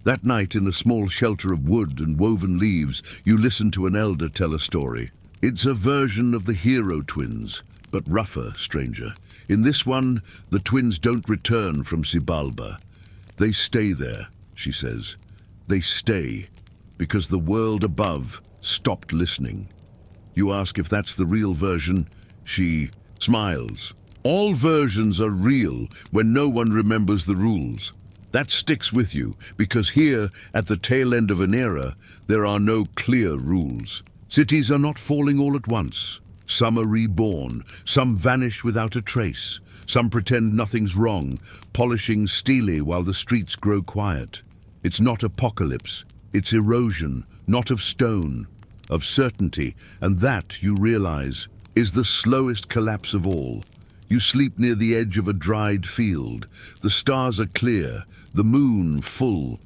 That night, in a small shelter of wood and woven leaves, you listen to an elder tell a story. It's a version of the hero twins, but rougher, stranger. In this one, the twins don't return from Xibalba. They stay there, she says. They stay, because the world above stopped listening. You ask if that's the real version. She smiles. All versions are real when no one remembers the rules. That sticks with you, because here, at the tail end of an era, there are no clear rules. Cities are not falling all at once. Some are reborn, some vanish without a trace, some pretend nothing's wrong, polishing steely while the streets grow quiet. It's not apocalypse, it's erosion, not of stone, of certainty, and that, you realize, is the slowest collapse of all. You sleep near the edge of a dried field. The stars are clear, the moon full,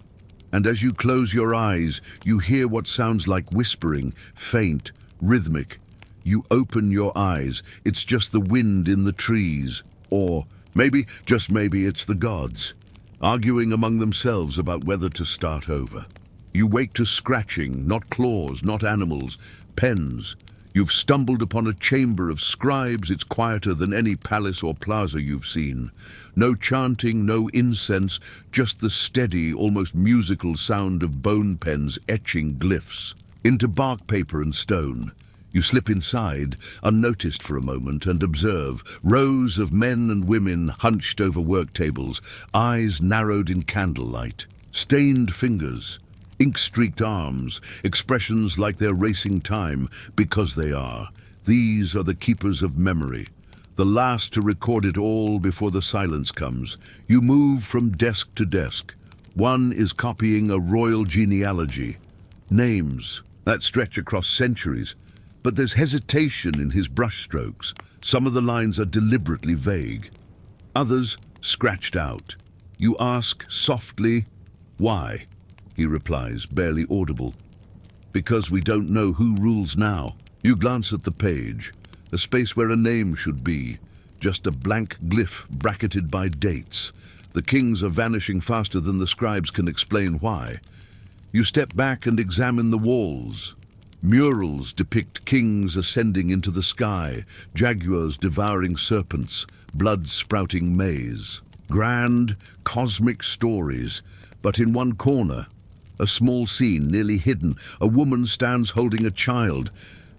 and as you close your eyes, you hear what sounds like whispering, faint, rhythmic. You open your eyes, it's just the wind in the trees. Or maybe, just maybe, it's the gods, arguing among themselves about whether to start over. You wake to scratching, not claws, not animals, pens. You've stumbled upon a chamber of scribes. It's quieter than any palace or plaza you've seen. No chanting, no incense, just the steady, almost musical sound of bone pens etching glyphs into bark paper and stone. You slip inside, unnoticed for a moment, and observe rows of men and women hunched over work tables, eyes narrowed in candlelight, stained fingers, ink-streaked arms, expressions like they're racing time, because they are. These are the keepers of memory, the last to record it all before the silence comes. You move from desk to desk. One is copying a royal genealogy. Names that stretch across centuries. But there's hesitation in his brushstrokes. Some of the lines are deliberately vague. Others scratched out. You ask softly, why? He replies, barely audible. Because we don't know who rules now. You glance at the page, a space where a name should be, just a blank glyph bracketed by dates. The kings are vanishing faster than the scribes can explain why. You step back and examine the walls. Murals depict kings ascending into the sky, jaguars devouring serpents, blood sprouting maize. Grand, cosmic stories, but in one corner, a small scene nearly hidden. A woman stands holding a child,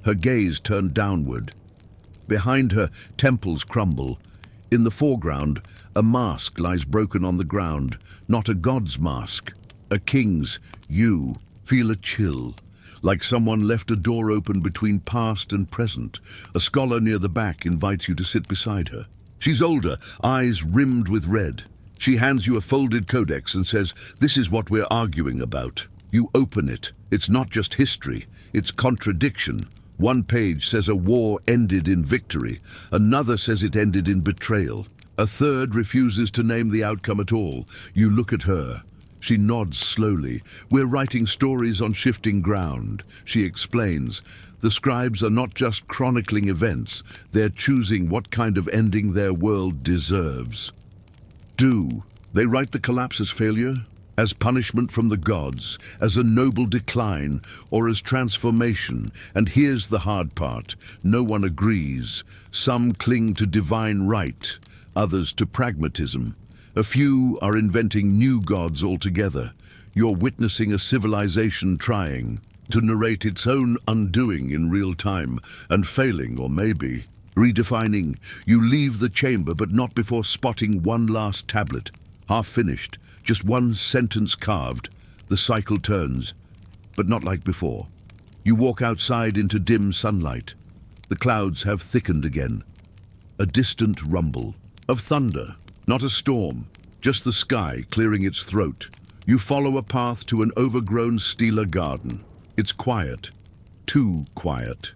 her gaze turned downward. Behind her, temples crumble. In the foreground, a mask lies broken on the ground, not a god's mask, a king's. You feel a chill. Like someone left a door open between past and present. A scholar near the back invites you to sit beside her. She's older, eyes rimmed with red. She hands you a folded codex and says, "This is what we're arguing about." You open it. It's not just history, it's contradiction. One page says a war ended in victory. Another says it ended in betrayal. A third refuses to name the outcome at all. You look at her. She nods slowly. We're writing stories on shifting ground. She explains. The scribes are not just chronicling events. They're choosing what kind of ending their world deserves. Do they write the collapse as failure? As punishment from the gods, as a noble decline, or as transformation? And here's the hard part. No one agrees. Some cling to divine right, others to pragmatism. A few are inventing new gods altogether. You're witnessing a civilization trying to narrate its own undoing in real time, and failing, or maybe redefining. You leave the chamber, but not before spotting one last tablet, half finished. Just one sentence carved. The cycle turns, but not like before. You walk outside into dim sunlight. The clouds have thickened again. A distant rumble of thunder, not a storm, just the sky clearing its throat. You follow a path to an overgrown stela garden. It's quiet, too quiet.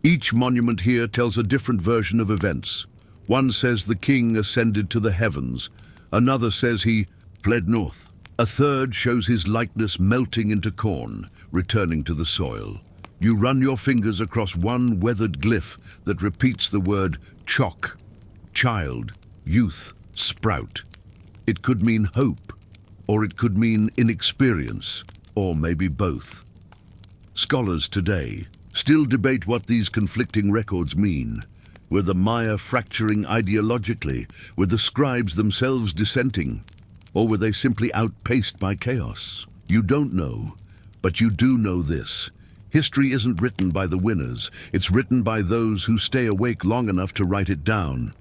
Each monument here tells a different version of events. One says the king ascended to the heavens. Another says he fled north. A third shows his likeness melting into corn, returning to the soil. You run your fingers across one weathered glyph that repeats the word chok, child, youth, sprout. It could mean hope, or it could mean inexperience, or maybe both. Scholars today still debate what these conflicting records mean. Were the Maya fracturing ideologically? Were the scribes themselves dissenting? Or were they simply outpaced by chaos? You don't know, but you do know this. History isn't written by the winners. It's written by those who stay awake long enough to write it down.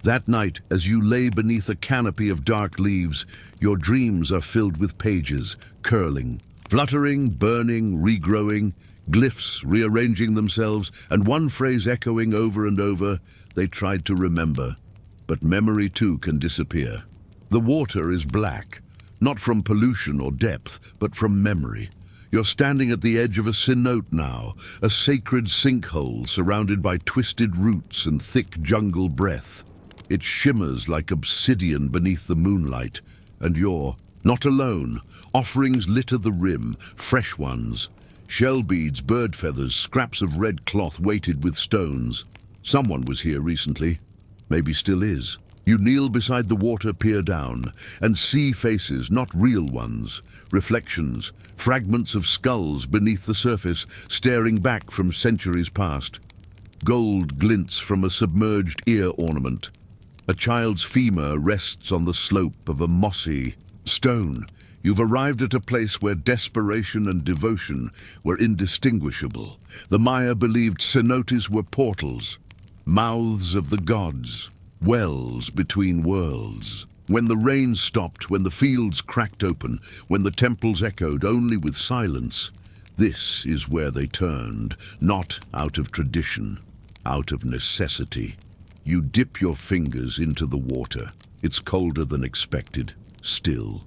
That night, as you lay beneath a canopy of dark leaves, your dreams are filled with pages, curling, fluttering, burning, regrowing, glyphs rearranging themselves, and one phrase echoing over and over. They tried to remember, but memory too can disappear. The water is black, not from pollution or depth, but from memory. You're standing at the edge of a cenote now, a sacred sinkhole surrounded by twisted roots and thick jungle breath. It shimmers like obsidian beneath the moonlight, and you're not alone. Offerings litter the rim, fresh ones. Shell beads, bird feathers, scraps of red cloth weighted with stones. Someone was here recently, maybe still is. You kneel beside the water, peer down, and see faces, not real ones. Reflections, fragments of skulls beneath the surface, staring back from centuries past. Gold glints from a submerged ear ornament. A child's femur rests on the slope of a mossy stone. You've arrived at a place where desperation and devotion were indistinguishable. The Maya believed cenotes were portals, mouths of the gods, wells between worlds. When the rain stopped, when the fields cracked open, when the temples echoed only with silence, this is where they turned, not out of tradition, out of necessity. You dip your fingers into the water. It's colder than expected, still.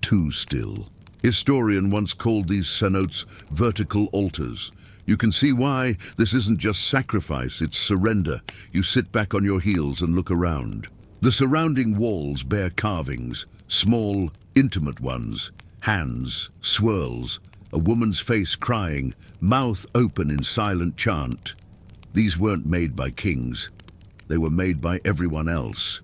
Too still. Historian once called these cenotes vertical altars. You can see why. This isn't just sacrifice, it's surrender. You sit back on your heels and look around. The surrounding walls bear carvings, small, intimate ones. Hands, swirls, a woman's face crying, mouth open in silent chant. These weren't made by kings. They were made by everyone else.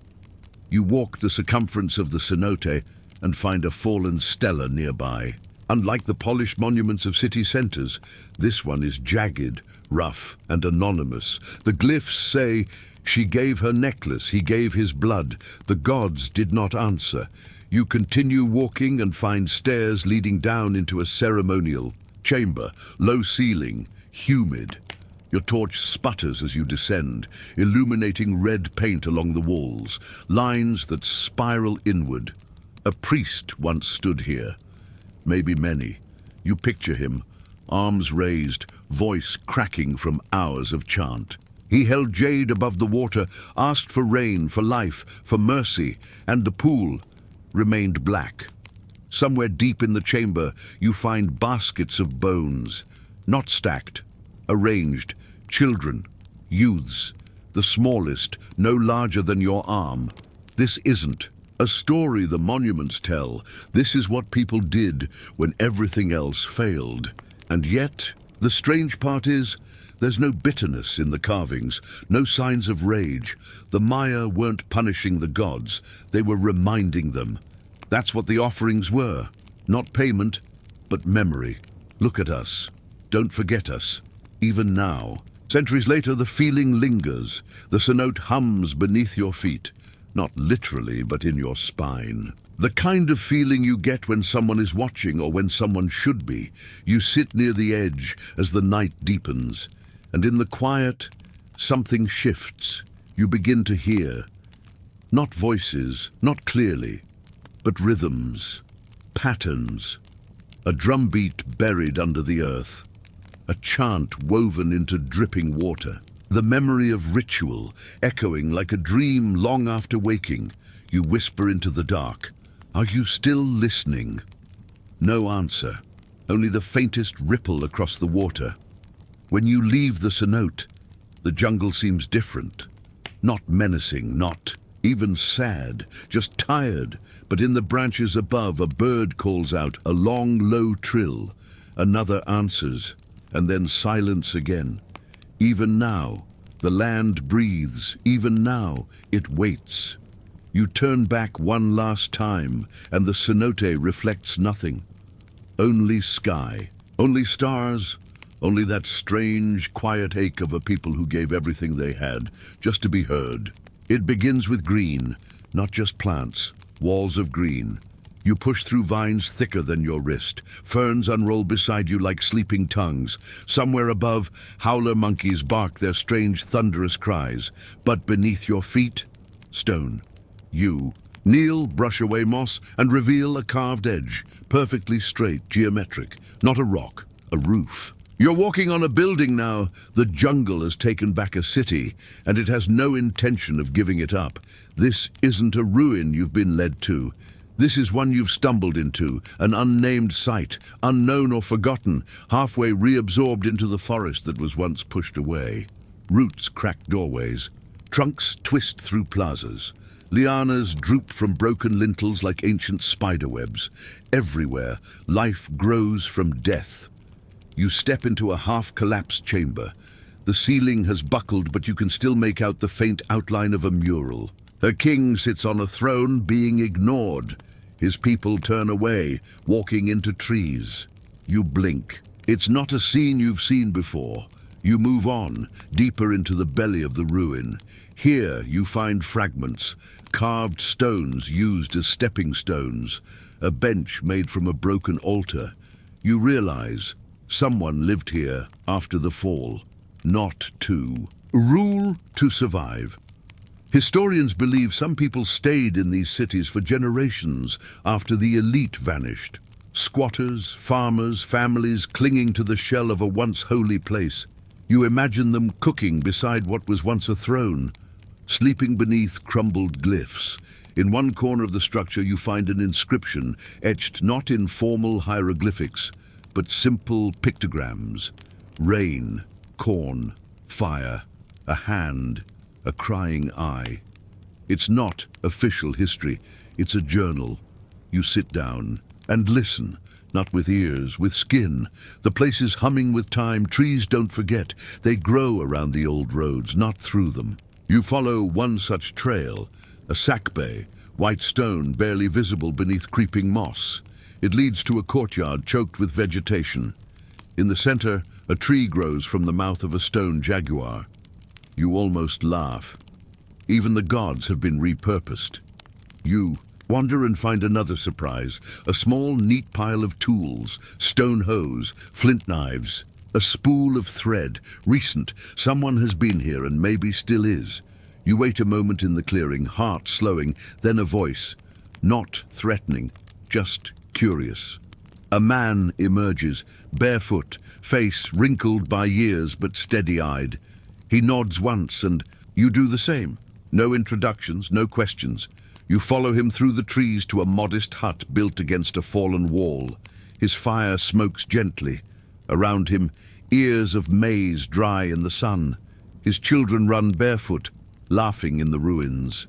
You walk the circumference of the cenote and find a fallen stela nearby. Unlike the polished monuments of city centers, this one is jagged, rough, and anonymous. The glyphs say, "She gave her necklace, he gave his blood. The gods did not answer." You continue walking and find stairs leading down into a ceremonial chamber, low ceiling, humid. Your torch sputters as you descend, illuminating red paint along the walls, lines that spiral inward. A priest once stood here, maybe many. You picture him, arms raised, voice cracking from hours of chant. He held jade above the water, asked for rain, for life, for mercy, and the pool remained black. Somewhere deep in the chamber, you find baskets of bones, not stacked, arranged, children, youths. the smallest, no larger than your arm. This isn't a story the monuments tell. This is what people did when everything else failed. And yet, the strange part is, there's no bitterness in the carvings, no signs of rage. The Maya weren't punishing the gods, they were reminding them. That's what the offerings were. Not payment, but memory. Look at us. Don't forget us. Even now. Centuries later, the feeling lingers. The cenote hums beneath your feet. Not literally, but in your spine. The kind of feeling you get when someone is watching or when someone should be. You sit near the edge as the night deepens. And in the quiet, something shifts. You begin to hear. Not voices, not clearly, but rhythms, patterns. A drumbeat buried under the earth. A chant woven into dripping water. The memory of ritual, echoing like a dream long after waking. You whisper into the dark. Are you still listening? No answer, only the faintest ripple across the water. When you leave the cenote, the jungle seems different. Not menacing, not even sad, just tired. But in the branches above, a bird calls out, a long, low trill. Another answers, and then silence again. Even now, the land breathes. Even now, it waits. You turn back one last time, and the cenote reflects nothing. Only sky, only stars, only that strange, quiet ache of a people who gave everything they had, just to be heard. It begins with green, not just plants, walls of green. You push through vines thicker than your wrist. Ferns unroll beside you like sleeping tongues. Somewhere above, howler monkeys bark their strange, thunderous cries. But beneath your feet, stone. You kneel, brush away moss, and reveal a carved edge, perfectly straight, geometric, not a rock, a roof. You're walking on a building now. The jungle has taken back a city, and it has no intention of giving it up. This isn't a ruin you've been led to. This is one you've stumbled into, an unnamed site, unknown or forgotten, halfway reabsorbed into the forest that was once pushed away. Roots crack doorways. Trunks twist through plazas. Lianas droop from broken lintels like ancient spiderwebs. Everywhere, life grows from death. You step into a half-collapsed chamber. The ceiling has buckled, but you can still make out the faint outline of a mural. A king sits on a throne, being ignored. His people turn away, walking into trees. You blink. It's not a scene you've seen before. You move on, deeper into the belly of the ruin. Here you find fragments, carved stones used as stepping stones, a bench made from a broken altar. You realize someone lived here after the fall, not to rule, to survive. Historians believe some people stayed in these cities for generations after the elite vanished. Squatters, farmers, families clinging to the shell of a once holy place. You imagine them cooking beside what was once a throne, sleeping beneath crumbled glyphs. In one corner of the structure you find an inscription etched not in formal hieroglyphics, but simple pictograms. Rain, corn, fire, a hand, a crying eye. It's not official history, it's a journal. You sit down and listen, not with ears, with skin. The place is humming with time. Trees don't forget. They grow around the old roads, not through them. You follow one such trail, a sack bay, white stone barely visible beneath creeping moss. It leads to a courtyard choked with vegetation. In the center, a tree grows from the mouth of a stone jaguar. You almost laugh. Even the gods have been repurposed. You wander and find another surprise, a small, neat pile of tools, stone hoes, flint knives, a spool of thread. Recent, someone has been here and maybe still is. You wait a moment in the clearing, heart slowing, then a voice, not threatening, just curious. A man emerges, barefoot, face wrinkled by years but steady-eyed. He nods once and you do the same. No introductions, no questions. You follow him through the trees to a modest hut built against a fallen wall. His fire smokes gently. Around him, ears of maize dry in the sun. His children run barefoot, laughing in the ruins.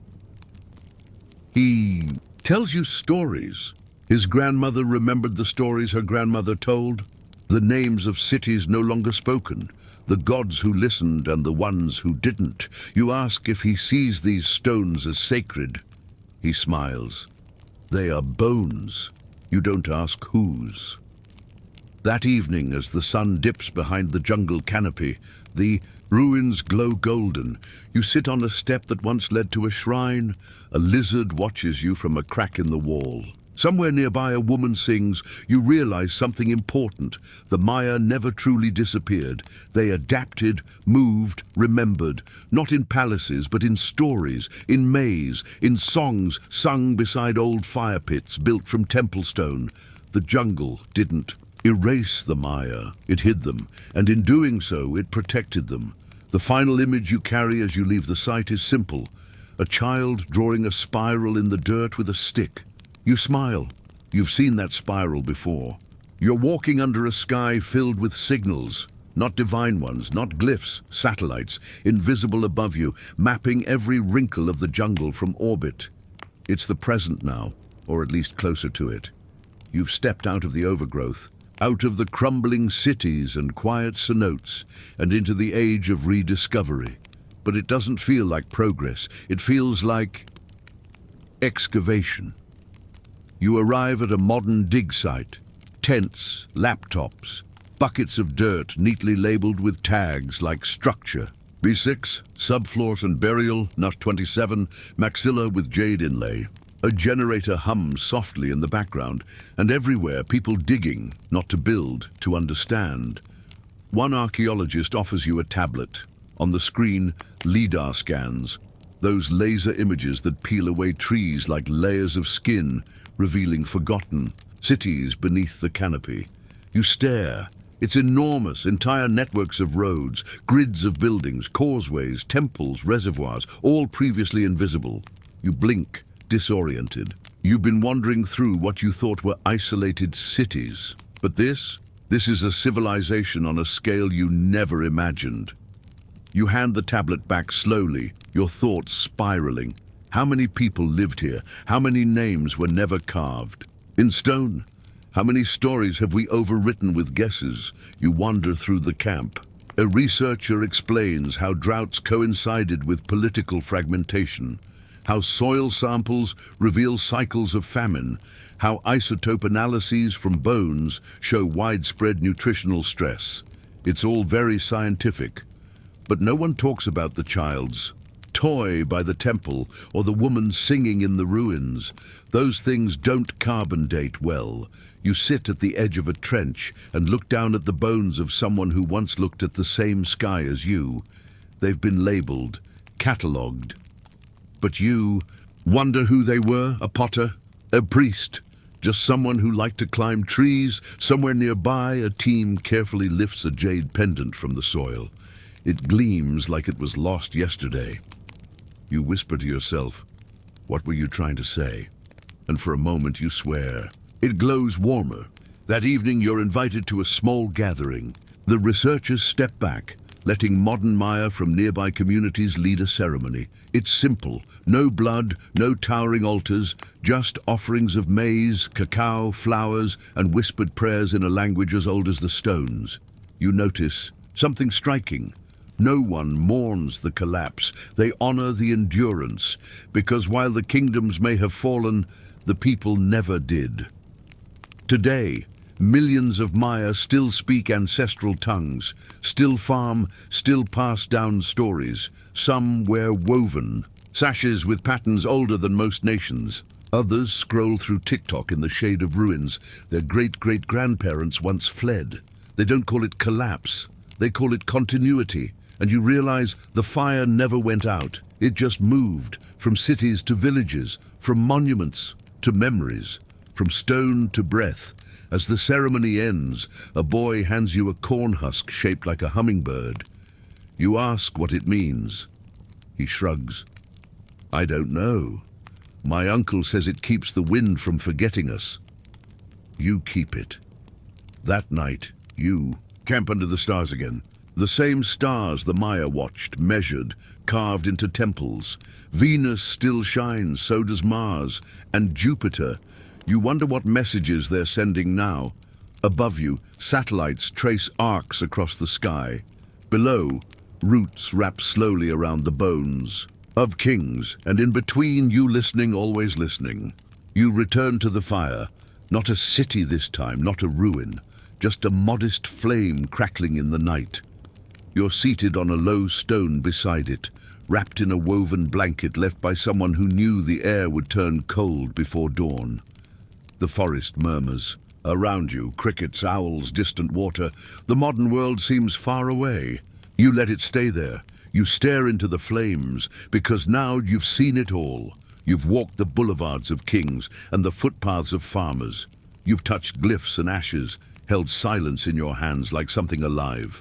He tells you stories. His grandmother remembered the stories her grandmother told. The names of cities no longer spoken. The gods who listened and the ones who didn't. You ask if he sees these stones as sacred. He smiles. They are bones. You don't ask whose. That evening, as the sun dips behind the jungle canopy, the ruins glow golden. You sit on a step that once led to a shrine. A lizard watches you from a crack in the wall. Somewhere nearby a woman sings. You realize something important. The Maya never truly disappeared. They adapted, moved, remembered, not in palaces but in stories, in maze, in songs sung beside old fire pits built from temple stone. The jungle didn't erase the Maya. It hid them, and in doing so it protected them. The final image you carry as you leave the site is simple. A child drawing a spiral in the dirt with a stick. You smile. You've seen that spiral before. You're walking under a sky filled with signals, not divine ones, not glyphs, satellites, invisible above you, mapping every wrinkle of the jungle from orbit. It's the present now, or at least closer to it. You've stepped out of the overgrowth, out of the crumbling cities and quiet cenotes, and into the age of rediscovery. But it doesn't feel like progress. It feels like excavation. You arrive at a modern dig site. Tents, laptops, buckets of dirt neatly labeled with tags like structure. B6, subfloor and burial, nut 27, maxilla with jade inlay. A generator hums softly in the background, and everywhere people digging, not to build, to understand. One archaeologist offers you a tablet. On the screen, LIDAR scans, those laser images that peel away trees like layers of skin, revealing forgotten cities beneath the canopy. You stare. It's enormous, entire networks of roads, grids of buildings, causeways, temples, reservoirs, all previously invisible. You blink, disoriented. You've been wandering through what you thought were isolated cities. But this is a civilization on a scale you never imagined. You hand the tablet back slowly, your thoughts spiraling. How many people lived here? How many names were never carved in stone? How many stories have we overwritten with guesses? You wander through the camp. A researcher explains how droughts coincided with political fragmentation, how soil samples reveal cycles of famine, how isotope analyses from bones show widespread nutritional stress. It's all very scientific, but no one talks about the child's toy by the temple or the woman singing in the ruins. Those things don't carbon date well. You sit at the edge of a trench and look down at the bones of someone who once looked at the same sky as you. They've been labeled, catalogued. But you wonder who they were, a potter, a priest, just someone who liked to climb trees. Somewhere nearby, a team carefully lifts a jade pendant from the soil. It gleams like it was lost yesterday. You whisper to yourself, what were you trying to say? And for a moment you swear. It glows warmer. That evening you're invited to a small gathering. The researchers step back, letting modern Maya from nearby communities lead a ceremony. It's simple. No blood, no towering altars, just offerings of maize, cacao, flowers, and whispered prayers in a language as old as the stones. You notice something striking. No one mourns the collapse. They honor the endurance, because while the kingdoms may have fallen, the people never did. Today, millions of Maya still speak ancestral tongues, still farm, still pass down stories. Some wear woven sashes with patterns older than most nations. Others scroll through TikTok in the shade of ruins. Their great-great-grandparents once fled. They don't call it collapse. They call it continuity. And you realize the fire never went out. It just moved from cities to villages, from monuments to memories, from stone to breath. As the ceremony ends, a boy hands you a corn husk shaped like a hummingbird. You ask what it means. He shrugs. I don't know. My uncle says it keeps the wind from forgetting us. You keep it. That night, you camp under the stars again. The same stars the Maya watched, measured, carved into temples. Venus still shines, so does Mars, and Jupiter. You wonder what messages they're sending now. Above you, satellites trace arcs across the sky. Below, roots wrap slowly around the bones of kings, and in between, you listening, always listening. You return to the fire, not a city this time, not a ruin, just a modest flame crackling in the night. You're seated on a low stone beside it, wrapped in a woven blanket left by someone who knew the air would turn cold before dawn. The forest murmurs. Around you, crickets, owls, distant water. The modern world seems far away. You let it stay there. You stare into the flames, because now you've seen it all. You've walked the boulevards of kings and the footpaths of farmers. You've touched glyphs and ashes, held silence in your hands like something alive.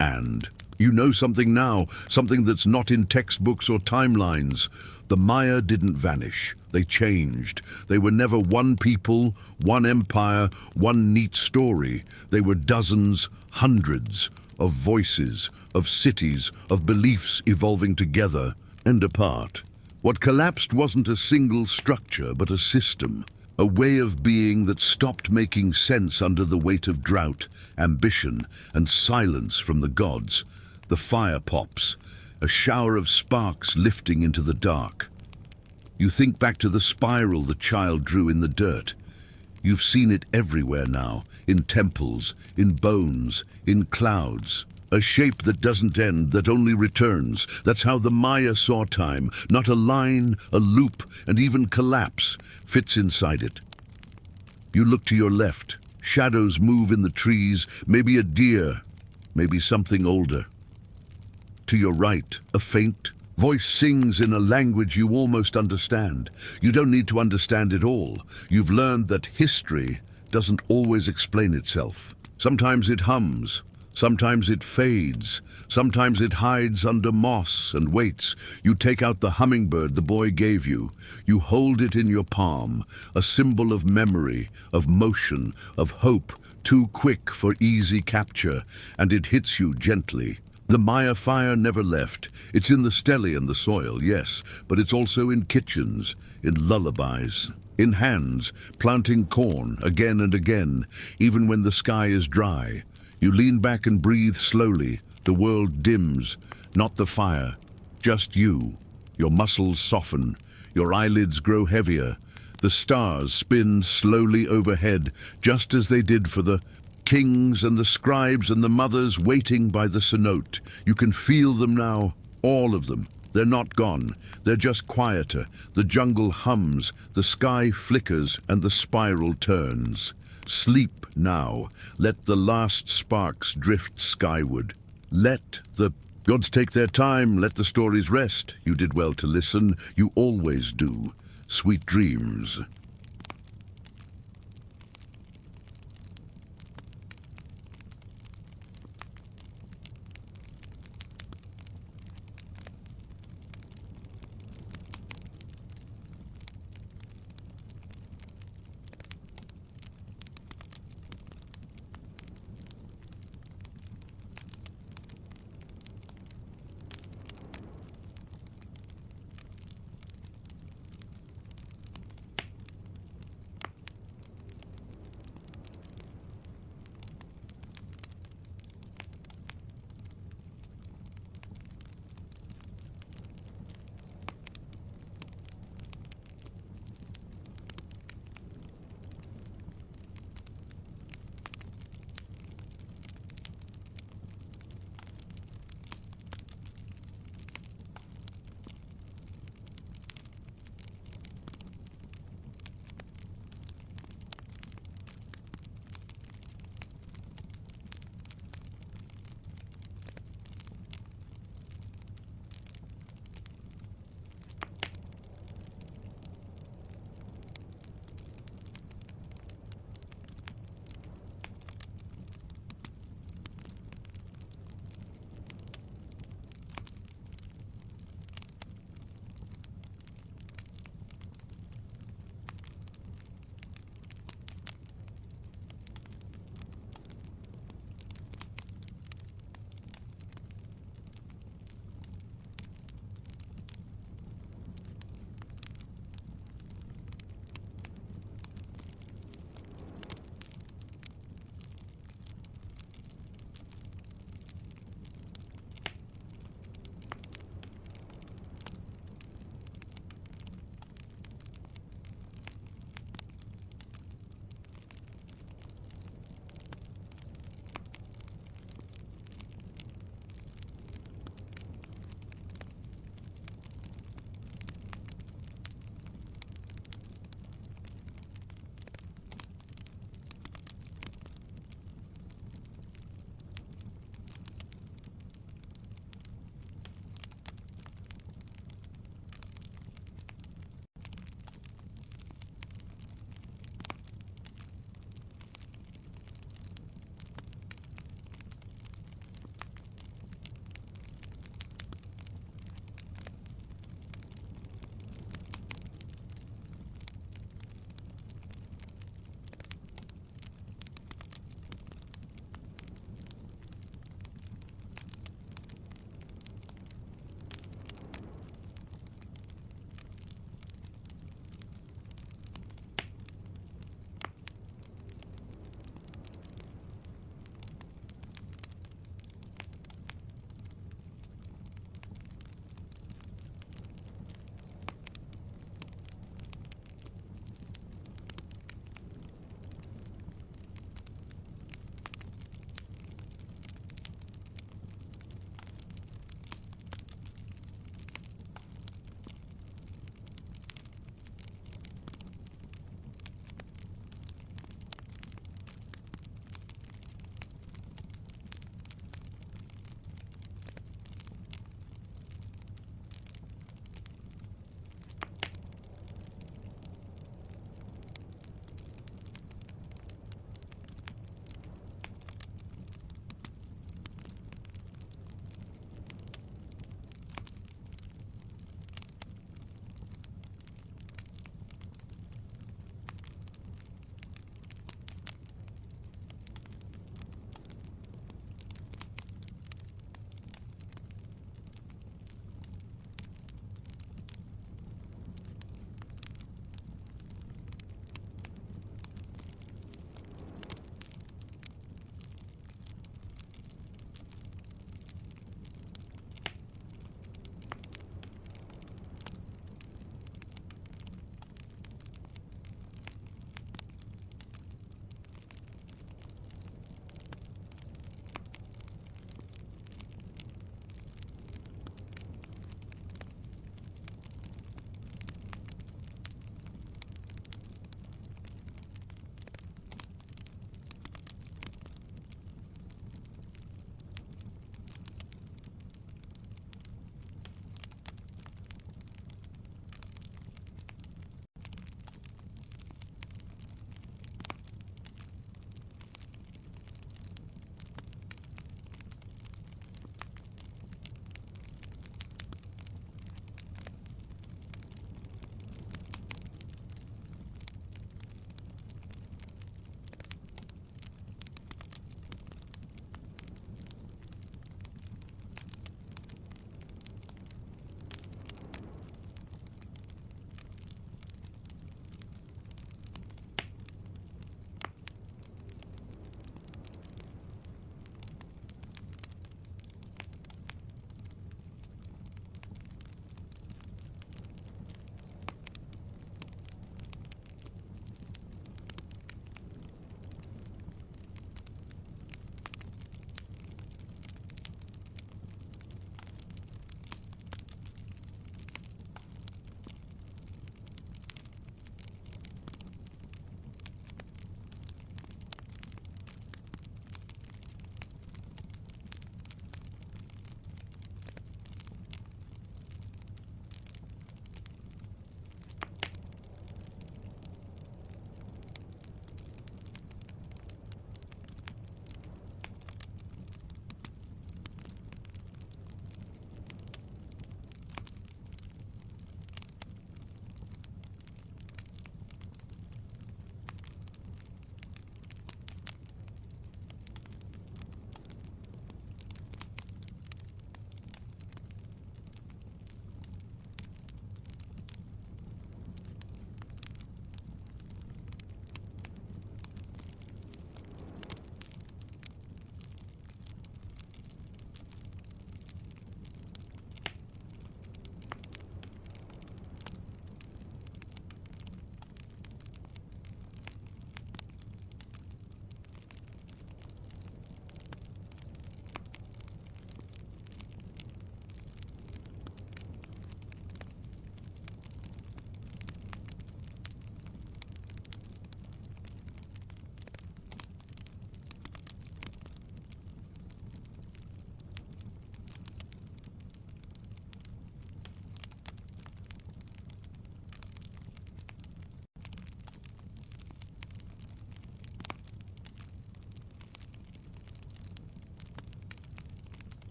And you know something now, something that's not in textbooks or timelines. The Maya didn't vanish. They changed. They were never one people, one empire, one neat story. They were dozens, hundreds of voices, of cities, of beliefs evolving together and apart. What collapsed wasn't a single structure, but a system. A way of being that stopped making sense under the weight of drought, ambition, and silence from the gods. The fire pops, a shower of sparks lifting into the dark. You think back to the spiral the child drew in the dirt. You've seen it everywhere now, in temples, in bones, in clouds. A shape that doesn't end, that only returns. That's how the Maya saw time. Not a line, a loop, and even collapse fits inside it. You look to your left. Shadows move in the trees, maybe a deer, maybe something older. To your right, a faint voice sings in a language you almost understand. You don't need to understand it all. You've learned that history doesn't always explain itself. Sometimes it hums. Sometimes it fades, sometimes it hides under moss and waits. You take out the hummingbird the boy gave you. You hold it in your palm, a symbol of memory, of motion, of hope, too quick for easy capture, and it hits you gently. The Maya fire never left. It's in the stele and the soil, yes, but it's also in kitchens, in lullabies, in hands, planting corn again and again, even when the sky is dry. You lean back and breathe slowly. The world dims, not the fire, just you. Your muscles soften, your eyelids grow heavier. The stars spin slowly overhead, just as they did for the kings and the scribes and the mothers waiting by the cenote. You can feel them now, all of them. They're not gone, they're just quieter. The jungle hums, the sky flickers, and the spiral turns. Sleep now. Let the last sparks drift skyward. Let the gods take their time. Let the stories rest. You did well to listen. You always do. Sweet dreams.